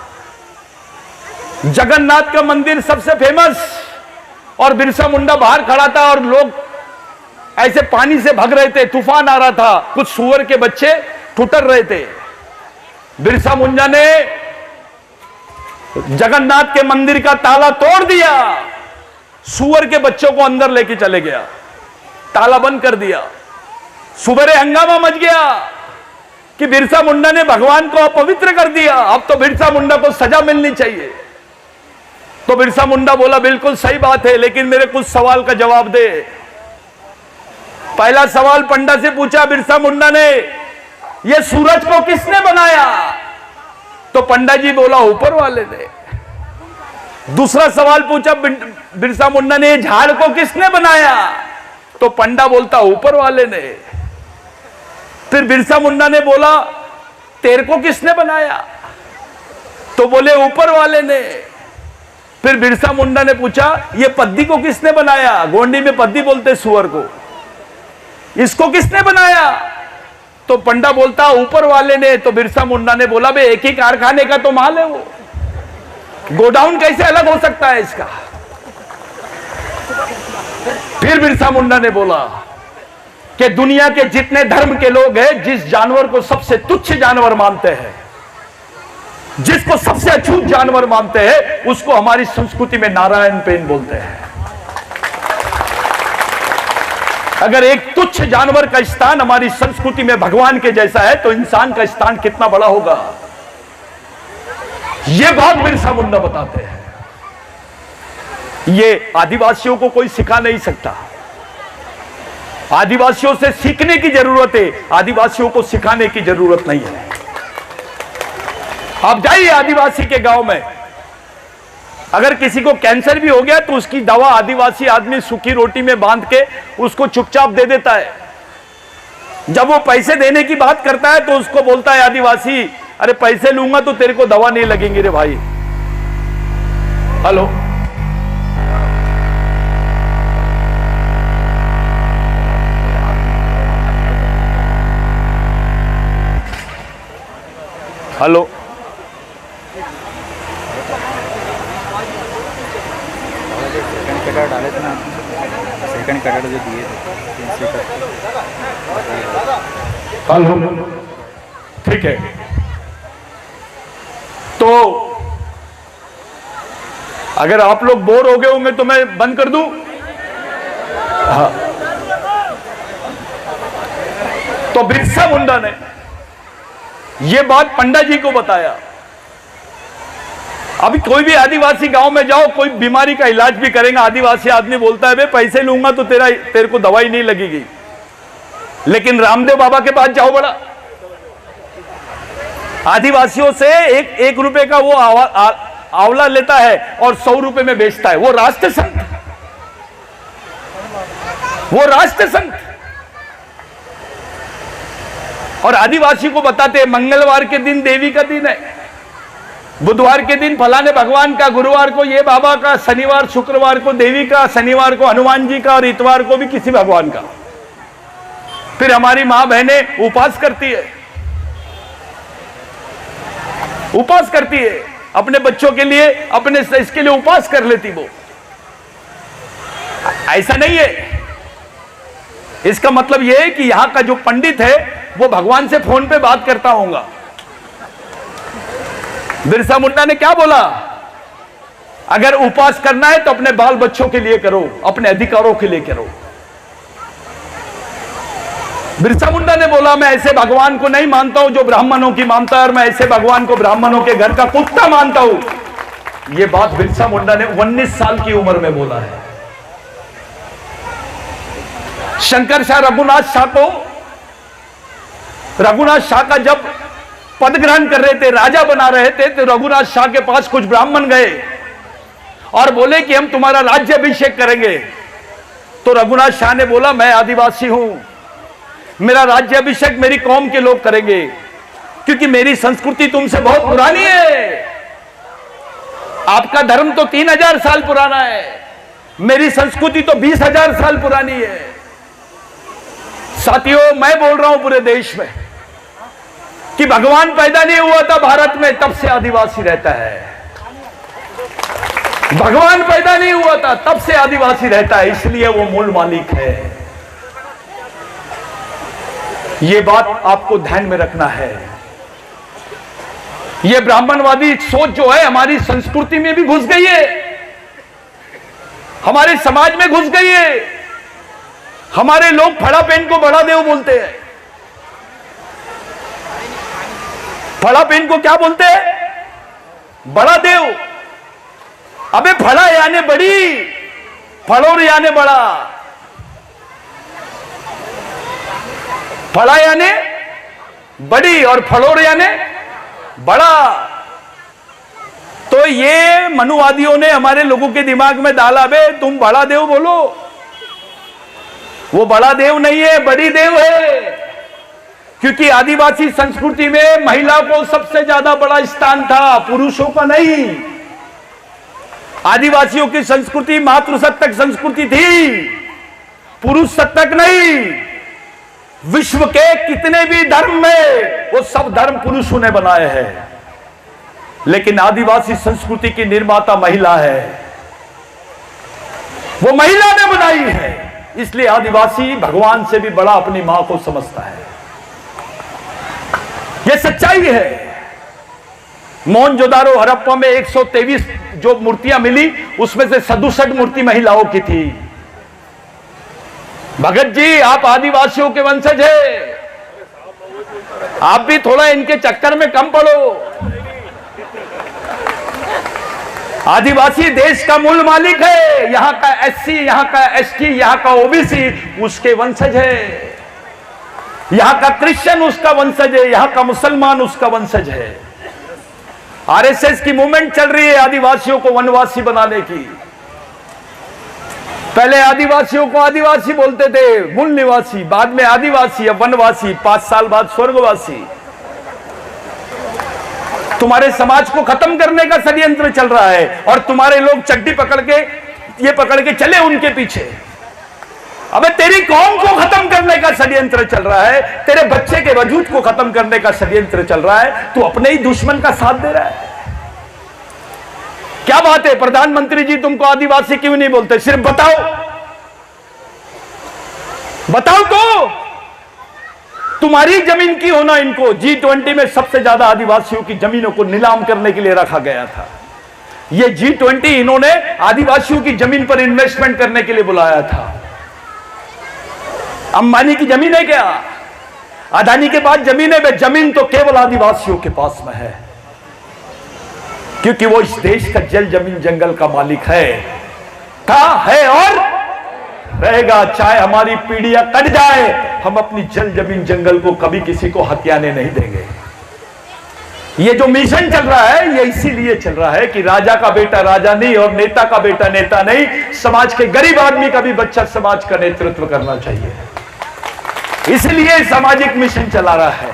जगन्नाथ का मंदिर सबसे फेमस, और बिरसा मुंडा बाहर खड़ा था और लोग ऐसे पानी से भग रहे थे। तूफान आ रहा था, कुछ सुअर के बच्चे ठुठर रहे थे। बिरसा मुंडा ने जगन्नाथ के मंदिर का ताला तोड़ दिया, सुअर के बच्चों को अंदर लेके चले गया, ताला बंद कर दिया। सुबह हंगामा मच गया कि बिरसा मुंडा ने भगवान को अपवित्र कर दिया, अब तो बिरसा मुंडा को सजा मिलनी चाहिए। तो बिरसा मुंडा बोला, बिल्कुल सही बात है, लेकिन मेरे कुछ सवाल का जवाब दे। पहला सवाल पंडा से पूछा बिरसा मुंडा ने, ये सूरज को किसने बनाया? तो पंडा जी बोला, ऊपर वाले ने। दूसरा सवाल पूछा बिरसा मुंडा ने, झाड़ को किसने बनाया? तो पंडा बोलता, ऊपर वाले ने। फिर बिरसा मुंडा ने बोला, तेरे को किसने बनाया? तो बोले, ऊपर वाले ने। फिर बिरसा मुंडा ने पूछा, ये पद्दी को किसने बनाया? गोंडी में पद्दी बोलते सुअर को। इसको किसने बनाया? तो पंडा बोलता, ऊपर वाले ने। तो बिरसा मुंडा ने बोला, बे एक ही कारखाने का तो माल है वो, गोडाउन कैसे अलग हो सकता है इसका? फिर बिरसा मुंडा ने बोला कि दुनिया के जितने धर्म के लोग हैं, जिस जानवर को सबसे तुच्छ जानवर मानते हैं, जिसको सबसे अछूत जानवर मानते हैं, उसको हमारी संस्कृति में नारायण पेन बोलते हैं। अगर एक तुच्छ जानवर का स्थान हमारी संस्कृति में भगवान के जैसा है, तो इंसान का स्थान कितना बड़ा होगा? यह बात बिरसा मुंडा बताते हैं। ये आदिवासियों को कोई सिखा नहीं सकता। आदिवासियों से सीखने की जरूरत है, आदिवासियों को सिखाने की जरूरत नहीं है। आप जाइए आदिवासी के गांव में, अगर किसी को कैंसर भी हो गया तो उसकी दवा आदिवासी आदमी सूखी रोटी में बांध के उसको चुपचाप दे देता है। जब वो पैसे देने की बात करता है तो उसको बोलता है आदिवासी, अरे पैसे लूंगा तो तेरे को दवा नहीं लगेंगी रे भाई। हेलो, हेलो, कटर डाले थे ना, सेकंड कटर जो दिए थे हेलो, ठीक है। तो अगर आप लोग बोर हो गए होंगे तो मैं बंद कर दूं? हाँ। तो बिरसा मुंडा ने यह बात पंडा जी को बताया। अभी कोई भी आदिवासी गांव में जाओ, कोई बीमारी का इलाज भी करेंगे, आदिवासी आदमी बोलता है, बे पैसे लूंगा तो तेरे को दवाई नहीं लगेगी। लेकिन रामदेव बाबा के पास जाओ, बड़ा आदिवासियों से एक रुपए का वो आंवला लेता है और 100 रुपए में बेचता है। वो राष्ट्र संत, वो राष्ट्र संत। और आदिवासी को बताते हैं मंगलवार के दिन देवी का दिन है, बुधवार के दिन फलाने भगवान का, गुरुवार को ये बाबा का, शनिवार शुक्रवार को देवी का, शनिवार को हनुमान जी का और इतवार को भी किसी भगवान का। फिर हमारी मां बहनें उपवास करती है, उपवास करती है अपने बच्चों के लिए, अपने इसके लिए उपवास कर लेती। वो ऐसा नहीं है। इसका मतलब यह है कि यहां का जो पंडित है वो भगवान से फोन पे बात करता होगा। बिरसा मुंडा ने क्या बोला? अगर उपवास करना है तो अपने बाल बच्चों के लिए करो, अपने अधिकारों के लिए करो। बिरसा मुंडा ने बोला, मैं ऐसे भगवान को नहीं मानता हूं जो ब्राह्मणों की मानता है, और मैं ऐसे भगवान को ब्राह्मणों के घर का कुत्ता मानता हूं। यह बात बिरसा मुंडा ने 19 साल की उम्र में बोला है। शंकर शाह रघुनाथ शाह को, रघुनाथ शाह का जब पद ग्रहण कर रहे थे, राजा बना रहे थे, तो रघुनाथ शाह के पास कुछ ब्राह्मण गए और बोले कि हम तुम्हारा राज्याभिषेक करेंगे। तो रघुनाथ शाह ने बोला, मैं आदिवासी हूं, मेरा राज्याभिषेक मेरी कौम के लोग करेंगे, क्योंकि मेरी संस्कृति तुमसे बहुत पुरानी है। आपका धर्म तो 3000 साल पुराना है, मेरी संस्कृति तो 20,000 साल पुरानी है। साथियों, मैं बोल रहा हूं पूरे देश में कि भगवान पैदा नहीं हुआ था भारत में, तब से आदिवासी रहता है। भगवान पैदा नहीं हुआ था तब से आदिवासी रहता है, इसलिए वो मूल मालिक है। ये बात आपको ध्यान में रखना है। ये ब्राह्मणवादी सोच जो है हमारी संस्कृति में भी घुस गई है, हमारे समाज में घुस गई है। हमारे लोग फड़ा पेन को बड़ा देव बोलते हैं। फड़ा पेन को क्या बोलते हैं? बड़ा देव। अबे फड़ा यानी बड़ी, फड़ोर यानी बड़ा। फड़ा यानी बड़ी और फड़ोर यानी बड़ा। तो ये मनुवादियों ने हमारे लोगों के दिमाग में डाला, बे तुम बड़ा देव बोलो। वो बड़ा देव नहीं है, बड़ी देव है। क्योंकि आदिवासी संस्कृति में महिला को सबसे ज्यादा बड़ा स्थान था, पुरुषों का नहीं। आदिवासियों की संस्कृति मातृसत्तक संस्कृति थी, पुरुष सत्तक नहीं। विश्व के कितने भी धर्म में वो सब धर्म पुरुषों ने बनाए हैं, लेकिन आदिवासी संस्कृति की निर्माता महिला है, वो महिला ने बनाई है। इसलिए आदिवासी भगवान से भी बड़ा अपनी मां को समझता है। यह सच्चाई है। मोहनजोदारो हड़प्पा में 123 जो मूर्तियां मिली, उसमें से 67 मूर्ति महिलाओं की थी। भगत जी, आप आदिवासियों के वंशज है, आप भी थोड़ा इनके चक्कर में कम पड़ो। आदिवासी देश का मूल मालिक है। यहां का एससी, यहां का एसटी, यहां का ओबीसी उसके वंशज है। यहां का क्रिश्चियन उसका वंशज है, यहां का मुसलमान उसका वंशज है। आरएसएस की मूवमेंट चल रही है आदिवासियों को वनवासी बनाने की। पहले आदिवासियों को आदिवासी बोलते थे, मूल निवासी, बाद में आदिवासी, अब वनवासी, 5 साल बाद स्वर्गवासी। तुम्हारे समाज को खत्म करने का षड्यंत्र चल रहा है और तुम्हारे लोग चड्डी पकड़ के, ये पकड़ के चले उनके पीछे। अबे तेरी कौम को खत्म करने का षड्यंत्र चल रहा है, तेरे बच्चे के वजूद को खत्म करने का षड्यंत्र चल रहा है, तू अपने ही दुश्मन का साथ दे रहा है। क्या बात है प्रधानमंत्री जी, तुमको आदिवासी क्यों नहीं बोलते? सिर्फ बताओ, बताओ तो। तुम्हारी जमीन की होना, इनको G20 में सबसे ज्यादा आदिवासियों की जमीनों को नीलाम करने के लिए रखा गया था। ये G20 इन्होंने आदिवासियों की जमीन पर इन्वेस्टमेंट करने के लिए बुलाया था। अंबानी की जमीन है क्या? अदानी के पास जमीन है? वे जमीन तो केवल आदिवासियों के पास में है, क्योंकि वो इस देश का जल जमीन जंगल का मालिक है, था, है और रहेगा। चाहे हमारी पीढ़ियां कट जाए, हम अपनी जल जमीन जंगल को कभी किसी को हथियाने नहीं देंगे। ये जो मिशन चल रहा है, ये इसीलिए चल रहा है कि राजा का बेटा राजा नहीं और नेता का बेटा नेता नहीं, समाज के गरीब आदमी का भी बच्चा समाज का नेतृत्व करना चाहिए। इसलिए सामाजिक मिशन चला रहा है।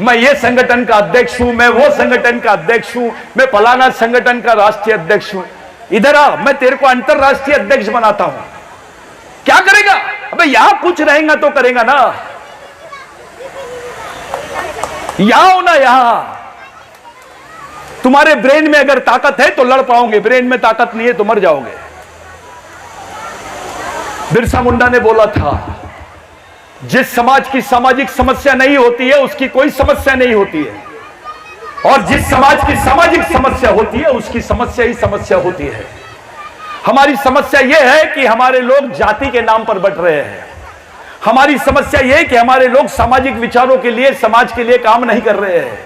मैं ये संगठन का अध्यक्ष हूं, मैं वो संगठन का अध्यक्ष हूं, मैं फलाना संगठन का राष्ट्रीय अध्यक्ष हूं। इधर आ, मैं तेरे को अंतरराष्ट्रीय अध्यक्ष बनाता हूं। क्या करेगा? अबे यहां कुछ रहेगा तो करेगा ना, यहां हो ना। यहां तुम्हारे ब्रेन में अगर ताकत है तो लड़ पाओगे, ब्रेन में ताकत नहीं है तो मर जाओगे। बिरसा मुंडा ने बोला था, जिस समाज की सामाजिक समस्या नहीं होती है उसकी कोई समस्या नहीं होती है, और जिस समाज की सामाजिक समस्या होती है उसकी समस्या ही समस्या होती है। हमारी समस्या यह है कि हमारे लोग जाति के नाम पर बंट रहे हैं। हमारी समस्या यह है कि हमारे लोग सामाजिक विचारों के लिए, समाज के लिए काम नहीं कर रहे हैं।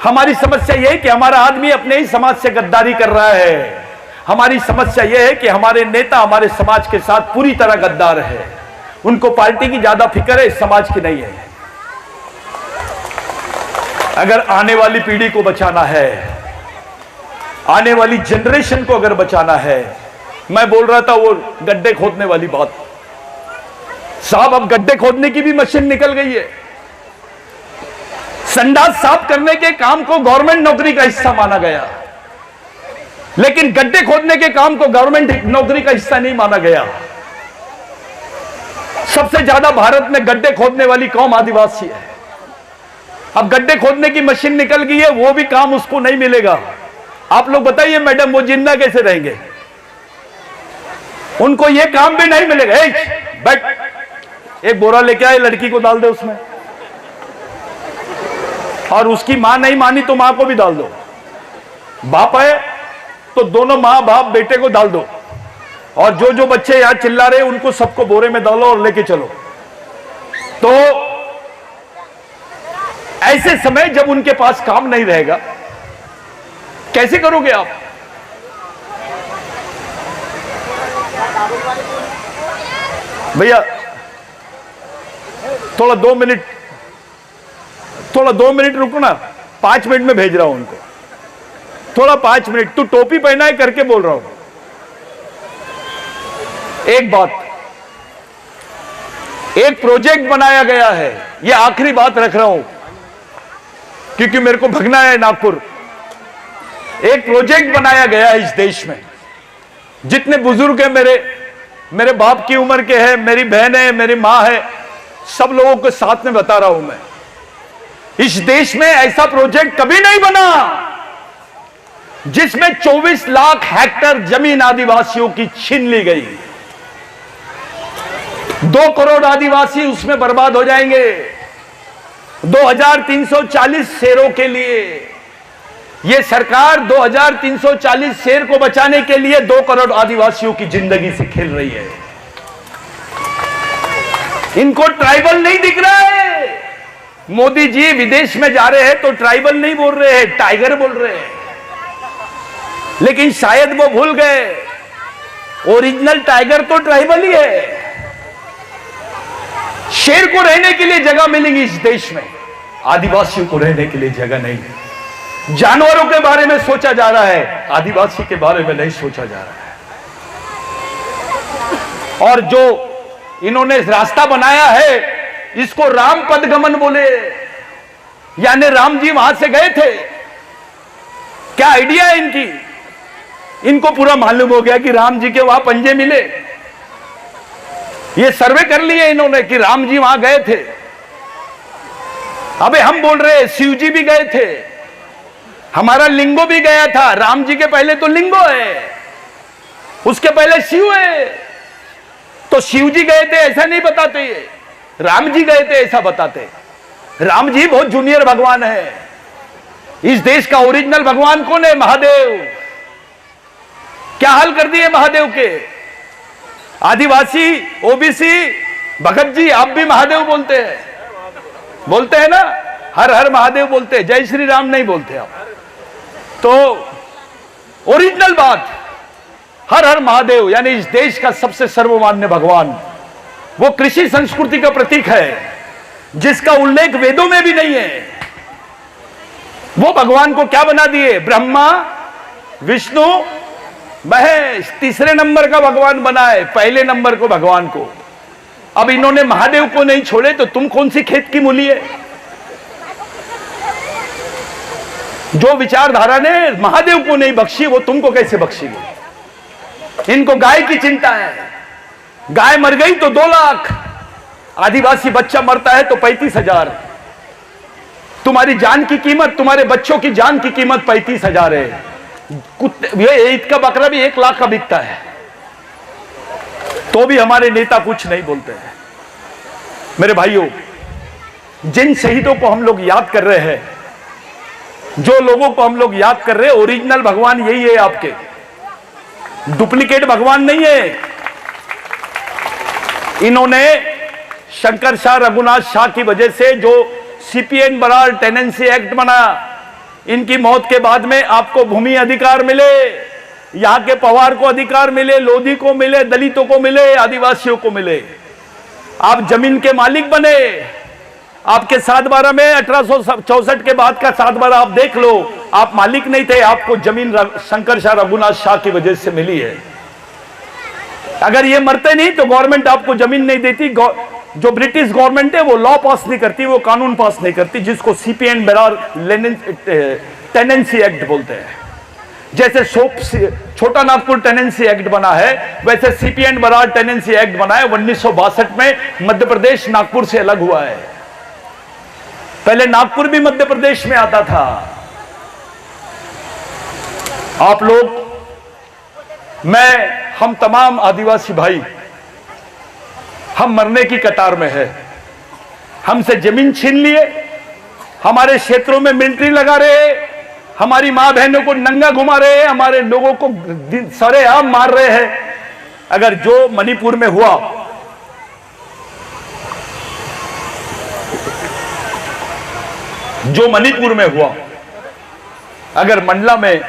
हमारी समस्या यह है कि हमारा आदमी अपने ही समाज से गद्दारी कर रहा है। हमारी समस्या यह है कि हमारे नेता हमारे समाज के साथ पूरी तरह गद्दार है। उनको पार्टी की ज्यादा फिक्र है, समाज की नहीं है। अगर आने वाली पीढ़ी को बचाना है, आने वाली जनरेशन को अगर बचाना है, मैं बोल रहा था वो गड्ढे खोदने वाली बात, साहब अब गड्ढे खोदने की भी मशीन निकल गई है। संडास साफ करने के काम को गवर्नमेंट नौकरी का हिस्सा माना गया, लेकिन गड्ढे खोदने के काम को गवर्नमेंट नौकरी का हिस्सा नहीं माना गया। सबसे ज्यादा भारत में गड्ढे खोदने वाली कौम आदिवासी है। अब गड्ढे खोदने की मशीन निकल गई है, वो भी काम उसको नहीं मिलेगा। आप लोग बताइए मैडम, वो जिंदा कैसे रहेंगे? उनको ये काम भी नहीं मिलेगा। बैठ, एक बोरा लेके आए, लड़की को डाल दे उसमें, और उसकी मां नहीं मानी तो मां को भी डाल दो। बाप है तो दोनों मां बाप बेटे को डाल दो, और जो जो बच्चे यहां चिल्ला रहे उनको सबको बोरे में डालो और लेके चलो। तो ऐसे समय जब उनके पास काम नहीं रहेगा, कैसे करोगे आप? भैया थोड़ा 2 मिनट रुको ना, 5 मिनट में भेज रहा हूं उनको। थोड़ा 5 मिनट, तू टोपी पहना है करके बोल रहा हूं। एक बात, एक प्रोजेक्ट बनाया गया है, यह आखिरी बात रख रहा हूं क्योंकि मेरे को भगना है नागपुर। एक प्रोजेक्ट बनाया गया है इस देश में, जितने बुजुर्ग हैं मेरे बाप की उम्र के हैं, मेरी बहन है, मेरी मां है, सब लोगों के साथ में बता रहा हूं मैं। इस देश में ऐसा प्रोजेक्ट कभी नहीं बना जिसमें 24 लाख हेक्टेयर जमीन आदिवासियों की छीन ली गई। 2 करोड़ आदिवासी उसमें बर्बाद हो जाएंगे। 2340 शेरों के लिए यह सरकार 2340 शेर को बचाने के लिए 2 करोड़ आदिवासियों की जिंदगी से खेल रही है। इनको ट्राइबल नहीं दिख रहा है। मोदी जी विदेश में जा रहे हैं तो ट्राइबल नहीं बोल रहे हैं, टाइगर बोल रहे हैं। लेकिन शायद वो भूल गए, ओरिजिनल टाइगर तो ट्राइबल ही है। शेर को रहने के लिए जगह मिलेगी इस देश में, आदिवासियों को रहने के लिए जगह नहीं। जानवरों के बारे में सोचा जा रहा है, आदिवासी के बारे में नहीं सोचा जा रहा है। और जो इन्होंने रास्ता बनाया है, इसको राम पदगमन बोले, यानी राम जी वहां से गए थे। क्या आइडिया है इनकी? इनको पूरा मालूम हो गया कि राम जी के वहां पंजे मिले। ये सर्वे कर लिए इन्होंने कि राम जी वहां गए थे। अबे हम बोल रहे शिव जी भी गए थे, हमारा लिंगो भी गया था। राम जी के पहले तो लिंगो है, उसके पहले शिव है। तो शिव जी गए थे ऐसा नहीं बताते, राम जी गए थे ऐसा बताते। राम जी बहुत जूनियर भगवान है। इस देश का ओरिजिनल भगवान कौन है? महादेव। क्या हाल कर दिए महादेव के? आदिवासी, ओबीसी, भगत जी आप भी महादेव बोलते हैं ना? हर हर महादेव बोलते हैं, जय श्री राम नहीं बोलते आप। तो ओरिजिनल बात, हर हर महादेव यानी इस देश का सबसे सर्वमान्य भगवान, वो कृषि संस्कृति का प्रतीक है जिसका उल्लेख वेदों में भी नहीं है। वो भगवान को क्या बना दिए? ब्रह्मा, विष्णु, महेश, तीसरे नंबर का भगवान बनाए, पहले नंबर को भगवान को। अब इन्होंने महादेव को नहीं छोड़े तो तुम कौन सी खेत की मूली है? जो विचारधारा ने महादेव को नहीं बख्शी वो तुमको कैसे बख्शेगी? इनको गाय की चिंता है। गाय मर गई तो 2 लाख, आदिवासी बच्चा मरता है तो 35,000। तुम्हारी जान की कीमत, तुम्हारे बच्चों की जान की कीमत 35,000 है। ये ईद का बकरा भी 1 लाख का बिकता है, तो भी हमारे नेता कुछ नहीं बोलते हैं। मेरे भाइयों, जिन शहीदों को हम लोग याद कर रहे हैं, जो लोगों को हम लोग याद कर रहे हैं, ओरिजिनल भगवान यही है आपके, डुप्लीकेट भगवान नहीं है। इन्होंने शंकर शाह, रघुनाथ शाह की वजह से जो सीपीएन बरार टेनेंसी एक्ट बना, इनकी मौत के बाद में आपको भूमि अधिकार मिले, यहां के पवार को अधिकार मिले, लोधी को मिले, दलितों को मिले, आदिवासियों को मिले। आप जमीन के मालिक बने। आपके 7/12 में 1864 के बाद का 7/12 आप देख लो, आप मालिक नहीं थे। आपको जमीन शंकर शाह, रघुनाथ शाह की वजह से मिली है। अगर ये मरते नहीं तो गवर्नमेंट आपको जमीन नहीं देती। जो ब्रिटिश गवर्नमेंट है वो लॉ पास नहीं करती, वो कानून पास नहीं करती, जिसको सीपीएन बरार टेनेंसी एक्ट बोलते हैं। जैसे छोटा नागपुर टेनेंसी एक्ट बना है, वैसे सीपीएन बरार टेनेंसी एक्ट बना है। 1962 में मध्य प्रदेश नागपुर से अलग हुआ है। पहले नागपुर भी मध्य प्रदेश में आता था। आप लोग, मैं, हम तमाम आदिवासी भाई, हम मरने की कतार में है। हमसे जमीन छीन लिए, हमारे क्षेत्रों में मिलिट्री लगा रहे, हमारी मां बहनों को नंगा घुमा रहे हैं, हमारे लोगों को सरेआम मार रहे हैं। अगर जो मणिपुर में हुआ, जो मणिपुर में हुआ, अगर मंडला में,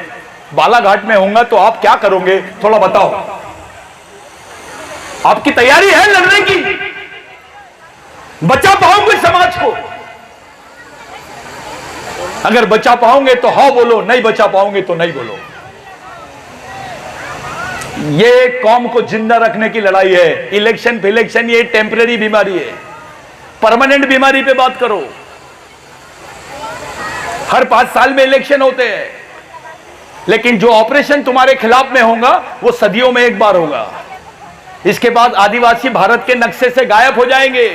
बालाघाट में होगा तो आप क्या करोगे? थोड़ा बताओ। आपकी तैयारी है लड़ने की? बचा पाओगे समाज को? अगर बचा पाओगे तो हाँ बोलो, नहीं बचा पाओगे तो नहीं बोलो। ये कौम को जिंदा रखने की लड़ाई है। इलेक्शन फिलेक्शन ये टेम्परेरी बीमारी है, परमानेंट बीमारी पे बात करो। हर 5 साल में इलेक्शन होते हैं, लेकिन जो ऑपरेशन तुम्हारे खिलाफ में होगा वो सदियों में एक बार होगा। इसके बाद आदिवासी भारत के नक्शे से गायब हो जाएंगे।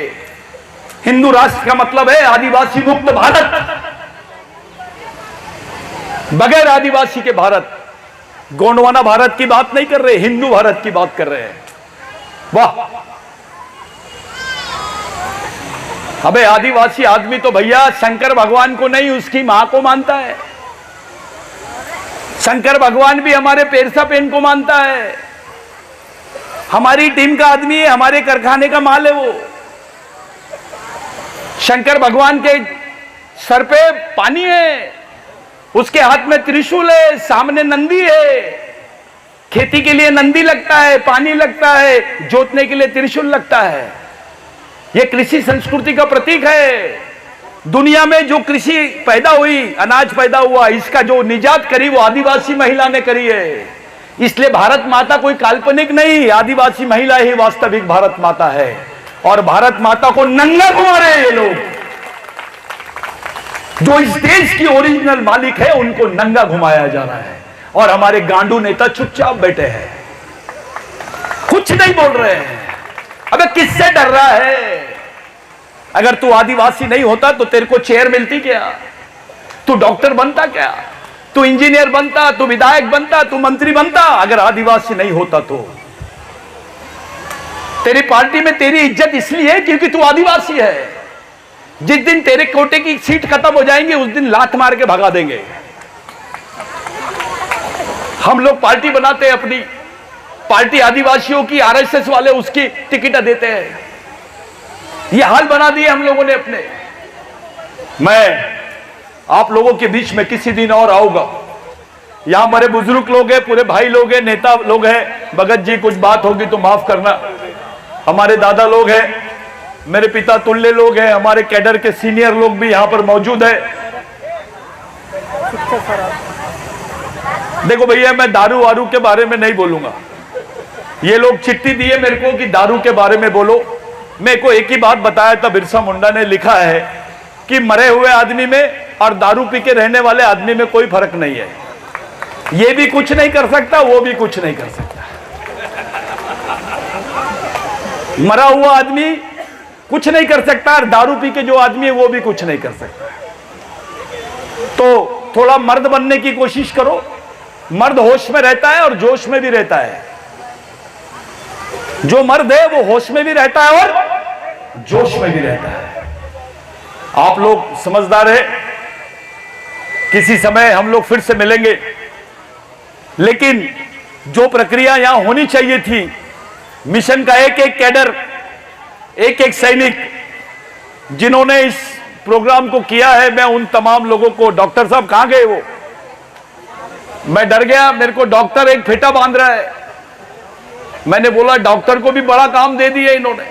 हिंदू राष्ट्र का मतलब है आदिवासी मुक्त भारत, बगैर आदिवासी के भारत। गोंडवाना भारत की बात नहीं कर रहे, हिंदू भारत की बात कर रहे हैं। वाह! अबे आदिवासी आदमी तो भैया शंकर भगवान को नहीं, उसकी मां को मानता है। शंकर भगवान भी हमारे पेरसा पेन को मानता है। हमारी टीम का आदमी है, हमारे कारखाने का माल है वो। शंकर भगवान के सर पे पानी है, उसके हाथ में त्रिशूल है, सामने नंदी है। खेती के लिए नंदी लगता है, पानी लगता है, जोतने के लिए त्रिशूल लगता है। यह कृषि संस्कृति का प्रतीक है। दुनिया में जो कृषि पैदा हुई, अनाज पैदा हुआ, इसका जो निजात करी वो आदिवासी महिला ने करी है। इसलिए भारत माता कोई काल्पनिक नहीं, आदिवासी महिला ही वास्तविक भारत माता है। और भारत माता को नंगा घुमा रहे हैं ये लोग। जो इस देश की ओरिजिनल मालिक है उनको नंगा घुमाया जा रहा है, और हमारे गांडू नेता चुपचाप बैठे हैं, कुछ नहीं बोल रहे हैं। अबे किससे डर रहा है? अगर तू आदिवासी नहीं होता तो तेरे को चेयर मिलती क्या? तू डॉक्टर बनता क्या? तू इंजीनियर बनता, तू विधायक बनता, तू मंत्री बनता, अगर आदिवासी नहीं होता तो। तेरी पार्टी में तेरी इज्जत इसलिए है क्योंकि तू आदिवासी है। जिस दिन तेरे कोटे की सीट खत्म हो जाएंगे उस दिन लात मार के भगा देंगे। हम लोग पार्टी बनाते हैं अपनी, पार्टी आदिवासियों की, आरएसएस वाले उसकी टिकट देते हैं। ये हाल बना दिए हम लोगों ने अपने। मैं आप लोगों के बीच में किसी दिन और आऊंगा। यहां हमारे बुजुर्ग लोग हैं, पूरे भाई लोग हैं, नेता लोग हैं। भगत जी कुछ बात होगी तो माफ करना। हमारे दादा लोग हैं, मेरे पिता तुल्य लोग हैं, हमारे कैडर के सीनियर लोग भी यहां पर मौजूद है। देखो भैया, मैं दारू वारू के बारे में नहीं बोलूंगा। ये लोग चिट्ठी दिए मेरे को कि दारू के बारे में बोलो। मेरे को एक ही बात बताया था, बिरसा मुंडा ने लिखा है कि मरे हुए आदमी में और दारू पी के रहने वाले आदमी में कोई फर्क नहीं है। ये भी कुछ नहीं कर सकता, वो भी कुछ नहीं कर सकता। मरा हुआ आदमी कुछ नहीं कर सकता और दारू पी के जो आदमी है वो भी कुछ नहीं कर सकता। तो थोड़ा मर्द बनने की कोशिश करो। मर्द होश में रहता है और जोश में भी रहता है। जो मर्द है वो होश में भी रहता है और जोश में भी रहता है। आप लोग समझदार है, किसी समय हम लोग फिर से मिलेंगे। लेकिन जो प्रक्रिया यहां होनी चाहिए थी, मिशन का एक एक कैडर, एक एक सैनिक जिन्होंने इस प्रोग्राम को किया है, मैं उन तमाम लोगों को, डॉक्टर साहब कहां गए वो? मैं डर गया, मेरे को डॉक्टर एक फेटा बांध रहा है। मैंने बोला डॉक्टर को भी बड़ा काम दे दिया इन्होंने।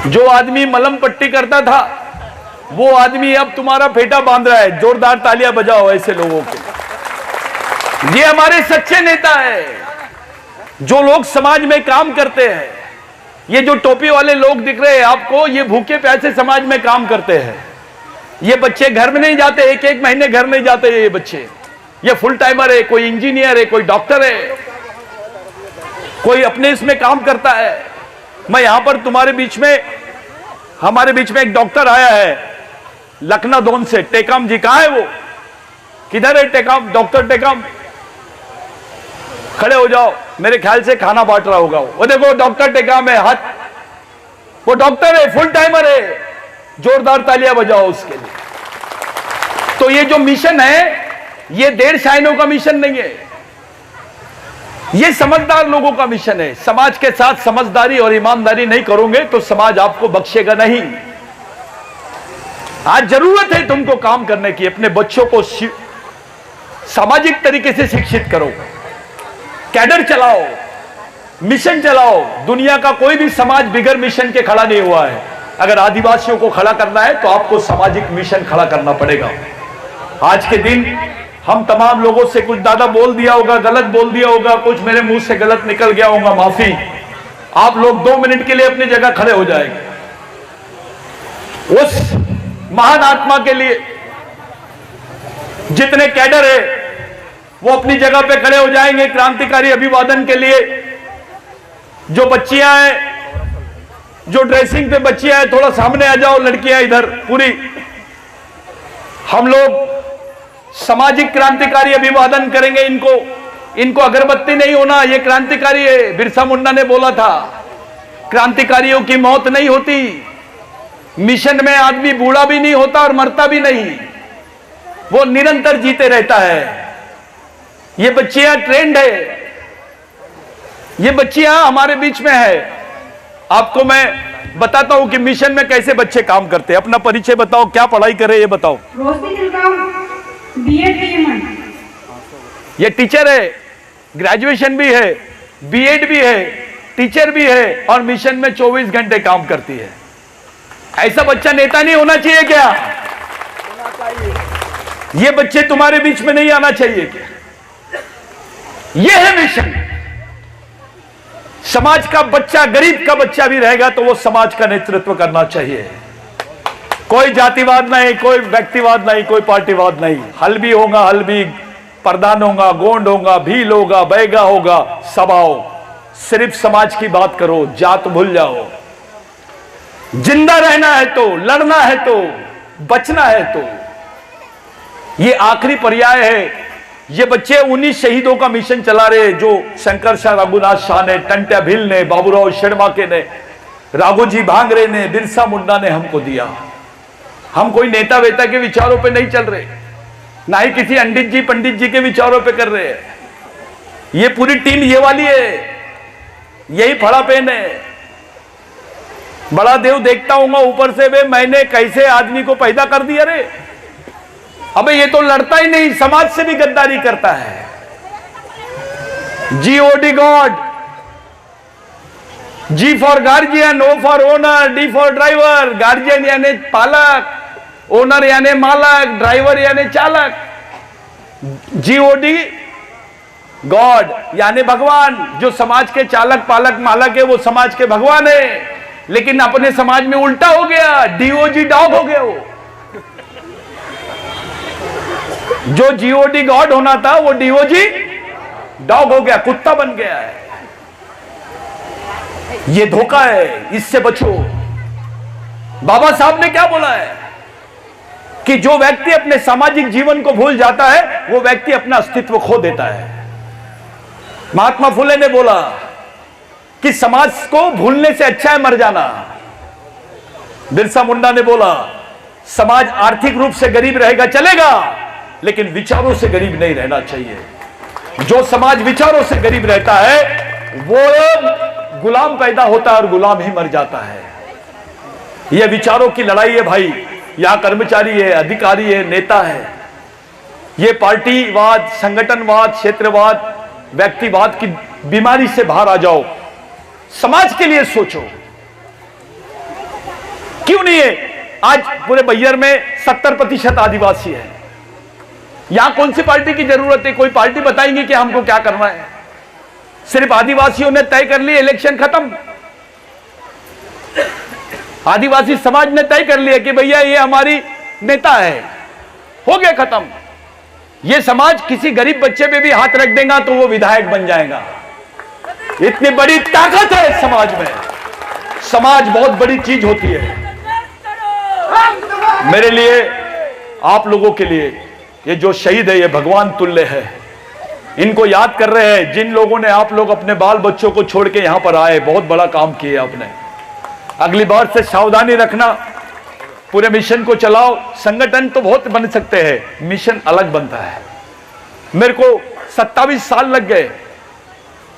जो आदमी मलम पट्टी करता था वो आदमी अब तुम्हारा फेटा बांध रहा है। जोरदार तालियां बजाओ ऐसे लोगों के। ये हमारे सच्चे नेता है, जो लोग समाज में काम करते हैं। ये जो टोपी वाले लोग दिख रहे हैं आपको, ये भूखे प्यासे समाज में काम करते हैं। ये बच्चे घर में नहीं जाते, एक एक महीने घर नहीं जाते ये बच्चे। ये फुल टाइमर है, कोई इंजीनियर है, कोई डॉक्टर है, कोई अपने इसमें काम करता है। मैं यहां पर तुम्हारे बीच में, हमारे बीच में एक डॉक्टर आया है लखनऊ से, टेकम जी। कहां है वो? किधर है टेकम? डॉक्टर टेकम, खड़े हो जाओ। मेरे ख्याल से खाना बांट रहा होगा वो। देखो डॉक्टर टेकम है, हाथ, वो डॉक्टर है, फुल टाइमर है। जोरदार तालियां बजाओ उसके लिए। तो ये जो मिशन है, ये देर शाइनों का मिशन नहीं है, ये समझदार लोगों का मिशन है। समाज के साथ समझदारी और ईमानदारी नहीं करोगे तो समाज आपको बख्शेगा नहीं। आज जरूरत है तुमको काम करने की। अपने बच्चों को सामाजिक तरीके से शिक्षित करो, कैडर चलाओ, मिशन चलाओ। दुनिया का कोई भी समाज बिगर मिशन के खड़ा नहीं हुआ है। अगर आदिवासियों को खड़ा करना है तो आपको सामाजिक मिशन खड़ा करना पड़ेगा। आज के दिन हम तमाम लोगों से कुछ दादा बोल दिया होगा, गलत बोल दिया होगा, कुछ मेरे मुंह से गलत निकल गया होगा, माफी। आप लोग 2 मिनट के लिए अपनी जगह खड़े हो जाएंगे। उस महान आत्मा के लिए जितने कैडर है वो अपनी जगह पे खड़े हो जाएंगे क्रांतिकारी अभिवादन के लिए। जो बच्चियां हैं, जो ड्रेसिंग पे बच्चियां हैं, थोड़ा सामने आ जाओ। लड़कियां इधर पूरी। हम लोग सामाजिक क्रांतिकारी अभिवादन करेंगे इनको अगरबत्ती नहीं होना, ये क्रांतिकारी है। बिरसा मुंडा ने बोला था क्रांतिकारियों की मौत नहीं होती। मिशन में आदमी बूढ़ा भी नहीं होता और मरता भी नहीं, वो निरंतर जीते रहता है। ये बच्चियां ट्रेंड है, ये बच्चियां हमारे बीच में है। आपको मैं बताता हूं कि मिशन में कैसे बच्चे काम करते हैं। अपना परिचय बताओ, क्या पढ़ाई करे ये बताओ। ये टीचर है, ग्रेजुएशन भी है, बीएड भी है, टीचर भी है और मिशन में 24 घंटे काम करती है। ऐसा बच्चा नेता नहीं होना चाहिए क्या? ये बच्चे तुम्हारे बीच में नहीं आना चाहिए क्या? ये है मिशन। समाज का बच्चा, गरीब का बच्चा भी रहेगा तो वो समाज का नेतृत्व करना चाहिए। कोई जातिवाद नहीं, कोई व्यक्तिवाद नहीं, कोई पार्टीवाद नहीं। हल्बी होगा, हल्बी प्रधान होगा, गोंड होगा, भील होगा, बैगा होगा, सब आओ। सिर्फ समाज की बात करो, जात भूल जाओ। जिंदा रहना है तो, लड़ना है तो, बचना है तो ये आखिरी पर्याय है। ये बच्चे उन्हीं शहीदों का मिशन चला रहे जो शंकर शाह रघुनाथ शाह ने, टंट्या भिल ने, बाबूराव शिर्माके ने, राघोजी भांगरे ने, बिरसा मुंडा ने हमको दिया। हम कोई नेता वेता के विचारों पे नहीं चल रहे, ना ही किसी पंडित जी के विचारों पे कर रहे हैं। ये पूरी टीम ये वाली है, यही फड़ा पेन है। बड़ा देव देखता हूंगा ऊपर से, वे मैंने कैसे आदमी को पैदा कर दिया रे। अबे ये तो लड़ता ही नहीं, समाज से भी गद्दारी करता है। GOD God, G for guardian, O for owner, D for driver. Guardian यानी पालक, ओनर यानी मालक, ड्राइवर यानी चालक। GOD गॉड यानी भगवान। जो समाज के चालक पालक मालक है वो समाज के भगवान है, लेकिन अपने समाज में उल्टा हो गया, DOG डॉग हो गया। वो जो GOD गॉड होना था वो DOG डॉग हो गया, कुत्ता बन गया है। ये धोखा है, इससे बचो। बाबा साहब ने क्या बोला है कि जो व्यक्ति अपने सामाजिक जीवन को भूल जाता है वो व्यक्ति अपना अस्तित्व खो देता है। महात्मा फुले ने बोला कि समाज को भूलने से अच्छा है मर जाना। बिरसा मुंडा ने बोला समाज आर्थिक रूप से गरीब रहेगा चलेगा, लेकिन विचारों से गरीब नहीं रहना चाहिए। जो समाज विचारों से गरीब रहता है वो गुलाम पैदा होता है और गुलाम ही मर जाता है। यह विचारों की लड़ाई है भाई। यहां कर्मचारी है, अधिकारी है, नेता है। यह पार्टीवाद, संगठनवाद, क्षेत्रवाद, व्यक्तिवाद की बीमारी से बाहर आ जाओ। समाज के लिए सोचो। क्यों नहीं है? आज पूरे बैयर में 70% आदिवासी है। यहां कौन सी पार्टी की जरूरत है? कोई पार्टी बताएंगे कि हमको क्या करना है? सिर्फ आदिवासियों ने तय कर लिया, इलेक्शन खत्म। आदिवासी समाज ने तय कर लिया कि भैया ये हमारी नेता है, हो गया खत्म। ये समाज किसी गरीब बच्चे पे भी हाथ रख देगा तो वो विधायक बन जाएगा। इतनी बड़ी ताकत है समाज में। समाज बहुत बड़ी चीज होती है। मेरे लिए, आप लोगों के लिए, ये जो शहीद है ये भगवान तुल्य है। इनको याद कर रहे हैं। जिन लोगों ने, आप लोग अपने बाल बच्चों को छोड़ के यहां पर आए, बहुत बड़ा काम किया आपने। अगली बार से सावधानी रखना, पूरे मिशन को चलाओ। संगठन तो बहुत बन सकते हैं, मिशन अलग बनता है। मेरे को 27 साल लग गए।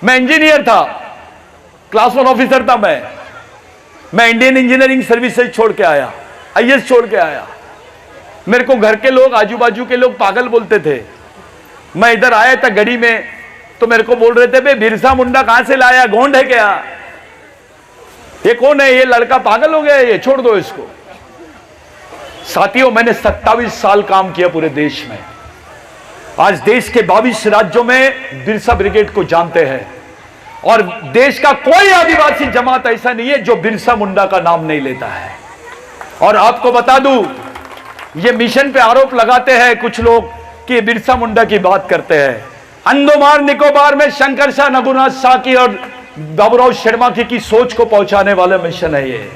मैं इंजीनियर था, क्लास 1 ऑफिसर था। मैं इंडियन इंजीनियरिंग सर्विसेज छोड़ के आया, IAS छोड़ के आया। मेरे को घर के लोग, आजू बाजू के लोग पागल बोलते थे। मैं इधर आया था गढ़ी में तो मेरे को बोल रहे थे बे बिरसा मुंडा कहां से लाया, गोंड है क्या? ये कौन है? ये लड़का पागल हो गया, ये छोड़ दो इसको। साथियों, मैंने 27 साल काम किया पूरे देश में। आज देश के 22 राज्यों में बिरसा ब्रिगेड को जानते हैं, और देश का कोई आदिवासी जमात ऐसा नहीं है जो बिरसा मुंडा का नाम नहीं लेता है। और आपको बता दूं, ये मिशन पे आरोप लगाते हैं कुछ लोग कि बिरसा मुंडा की बात करते हैं। अंडमान निकोबार में शंकर शाह रघुनाथ शाह की और बाबूराव शिर्माके की सोच को पहुंचाने वाला मिशन है ये।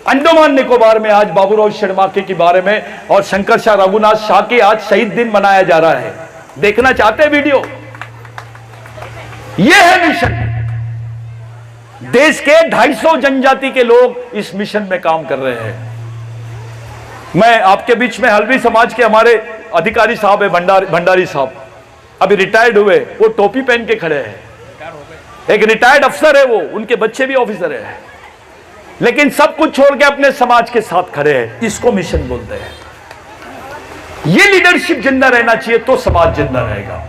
अंडमान निकोबार में आज बाबूराव शिर्माके के बारे में और शंकर शाह रघुनाथ शाह की आज शहीद दिन मनाया जा रहा है। देखना चाहते हैं वीडियो? यह है मिशन। देश के 250 जनजाति के लोग इस मिशन में काम कर रहे हैं। मैं आपके बीच में हल्बी समाज के हमारे अधिकारी साहब है, भंडारी साहब, अभी रिटायर्ड हुए। वो टोपी पहन के खड़े हैं। एक रिटायर्ड अफसर है वो, उनके बच्चे भी ऑफिसर है, लेकिन सब कुछ छोड़ के अपने समाज के साथ खड़े हैं। इसको मिशन बोलते हैं। ये लीडरशिप जिंदा रहना चाहिए तो समाज जिंदा रहेगा।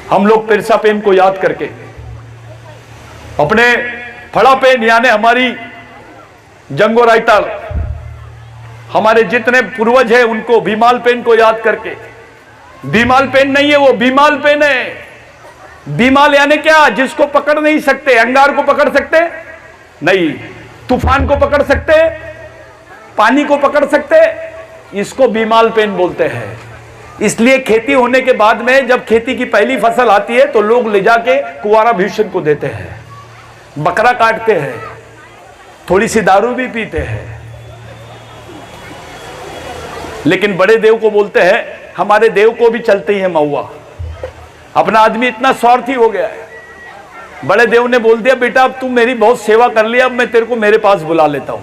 हम लोग पिरसा पेन को याद करके, अपने फड़ा पेन यानी हमारी जंगो रायताल, हमारे जितने पूर्वज हैं उनको, भीमाल पेन को याद करके, भीमाल पेन नहीं है वो, बीमाल पेन है। बीमाल यानी क्या? जिसको पकड़ नहीं सकते। अंगार को पकड़ सकते नहीं, तूफान को पकड़ सकते, पानी को पकड़ सकते, इसको बीमाल पेन बोलते हैं। इसलिए खेती होने के बाद में जब खेती की पहली फसल आती है तो लोग ले जाके कुंवारा भीषण को देते हैं, बकरा काटते हैं, थोड़ी सी दारू भी पीते हैं, लेकिन बड़े देव को बोलते हैं हमारे देव को भी चलते ही है महुआ। अपना आदमी इतना स्वार्थी हो गया है। बड़े देव ने बोल दिया बेटा अब तू मेरी बहुत सेवा कर लिया, अब मैं तेरे को मेरे पास बुला लेता हूं।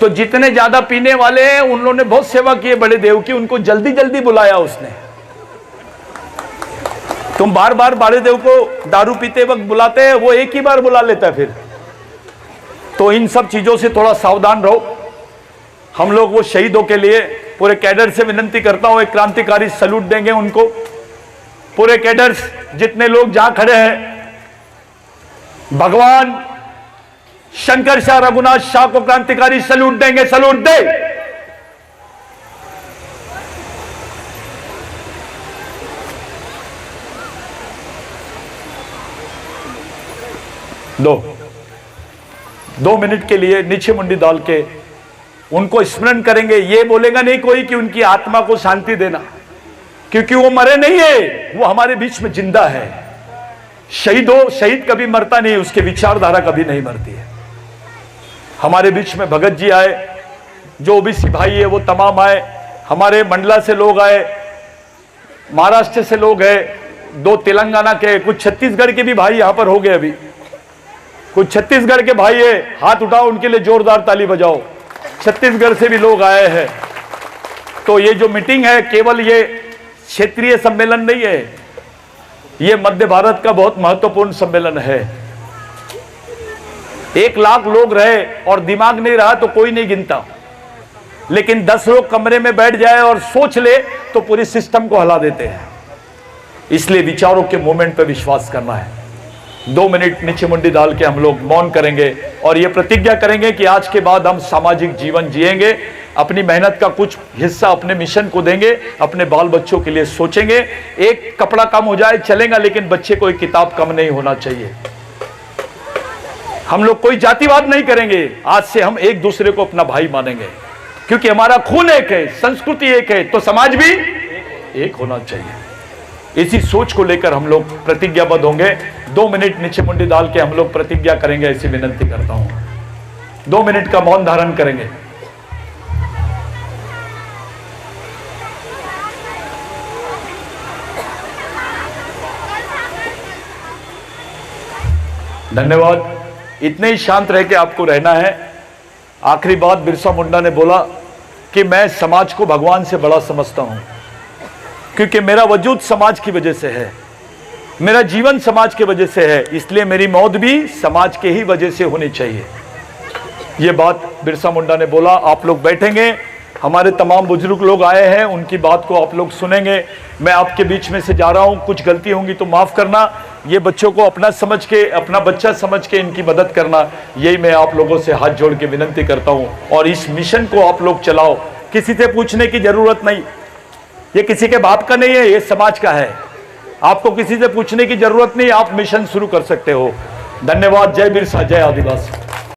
तो जितने ज्यादा पीने वाले हैं उन्होंने बहुत सेवा की है बड़े देव की, उनको जल्दी जल्दी बुलाया उसने। तुम बार बार बड़े देव को दारू पीते वक्त बुलाते हैं, वो एक ही बार बुला लेता है फिर। तो इन सब चीजों से थोड़ा सावधान रहो। हम लोग वो शहीदों के लिए पूरे कैडर से विनती करता हूं, एक क्रांतिकारी सैल्यूट देंगे उनको। पूरे कैडर्स जितने लोग जहां खड़े हैं, भगवान शंकर शाह रघुनाथ शाह को क्रांतिकारी सैल्यूट देंगे। सैल्यूट दे। दो मिनट के लिए नीचे मुंडी डाल के उनको स्मरण करेंगे। ये बोलेगा नहीं कोई कि उनकी आत्मा को शांति देना, क्योंकि वो मरे नहीं है, वो हमारे बीच में जिंदा है। शहीद कभी मरता नहीं, उसके विचारधारा कभी नहीं मरती है। हमारे बीच में भगत जी आए, जो ओबीसी भाई है वो तमाम आए, हमारे मंडला से लोग आए, महाराष्ट्र से लोग हैं, 2 तेलंगाना के, कुछ छत्तीसगढ़ के भी भाई यहां पर हो गए। अभी कुछ छत्तीसगढ़ के भाई है, हाथ उठाओ, उनके लिए जोरदार ताली बजाओ। छत्तीसगढ़ से भी लोग आए हैं। तो ये जो मीटिंग है केवल ये क्षेत्रीय सम्मेलन नहीं है, ये मध्य भारत का बहुत महत्वपूर्ण सम्मेलन है। 1 लाख लोग रहे और दिमाग नहीं रहा तो कोई नहीं गिनता, लेकिन 10 लोग कमरे में बैठ जाए और सोच ले तो पूरी सिस्टम को हिला देते हैं। इसलिए विचारों के मूवमेंट पे विश्वास करना है। 2 मिनट नीचे मुंडी डाल के हम लोग मौन करेंगे और ये प्रतिज्ञा करेंगे कि आज के बाद हम सामाजिक जीवन जिएंगे, अपनी मेहनत का कुछ हिस्सा अपने मिशन को देंगे, अपने बाल बच्चों के लिए सोचेंगे। एक कपड़ा कम हो जाए चलेगा, लेकिन बच्चे को एक किताब कम नहीं होना चाहिए। हम लोग कोई जातिवाद नहीं करेंगे। आज से हम एक दूसरे को अपना भाई मानेंगे, क्योंकि हमारा खून एक है, संस्कृति एक है, तो समाज भी एक होना चाहिए। इसी सोच को लेकर हम लोग प्रतिज्ञाबद्ध होंगे। 2 मिनट नीचे मुंडी डाल के हम लोग प्रतिज्ञा करेंगे, ऐसी विनती करता हूं। 2 मिनट का मौन धारण करेंगे। धन्यवाद। इतने ही शांत रह के आपको रहना है। आखिरी बात, बिरसा मुंडा ने बोला कि मैं समाज को भगवान से बड़ा समझता हूं, क्योंकि मेरा वजूद समाज की वजह से है, मेरा जीवन समाज की वजह से है, इसलिए मेरी मौत भी समाज के ही वजह से होनी चाहिए। ये बात बिरसा मुंडा ने बोला। आप लोग बैठेंगे, हमारे तमाम बुजुर्ग लोग आए हैं, उनकी बात को आप लोग सुनेंगे। मैं आपके बीच में से जा रहा हूं, कुछ गलती होंगी तो माफ करना। ये बच्चों को अपना समझ के, अपना बच्चा समझ के इनकी मदद करना, यही मैं आप लोगों से हाथ जोड़ के विनती करता हूं। और इस मिशन को आप लोग चलाओ, किसी से पूछने की जरूरत नहीं। ये किसी के बाप का नहीं है, ये समाज का है। आपको किसी से पूछने की जरूरत नहीं, आप मिशन शुरू कर सकते हो। धन्यवाद। जय बिरसा, जय आदिवासी।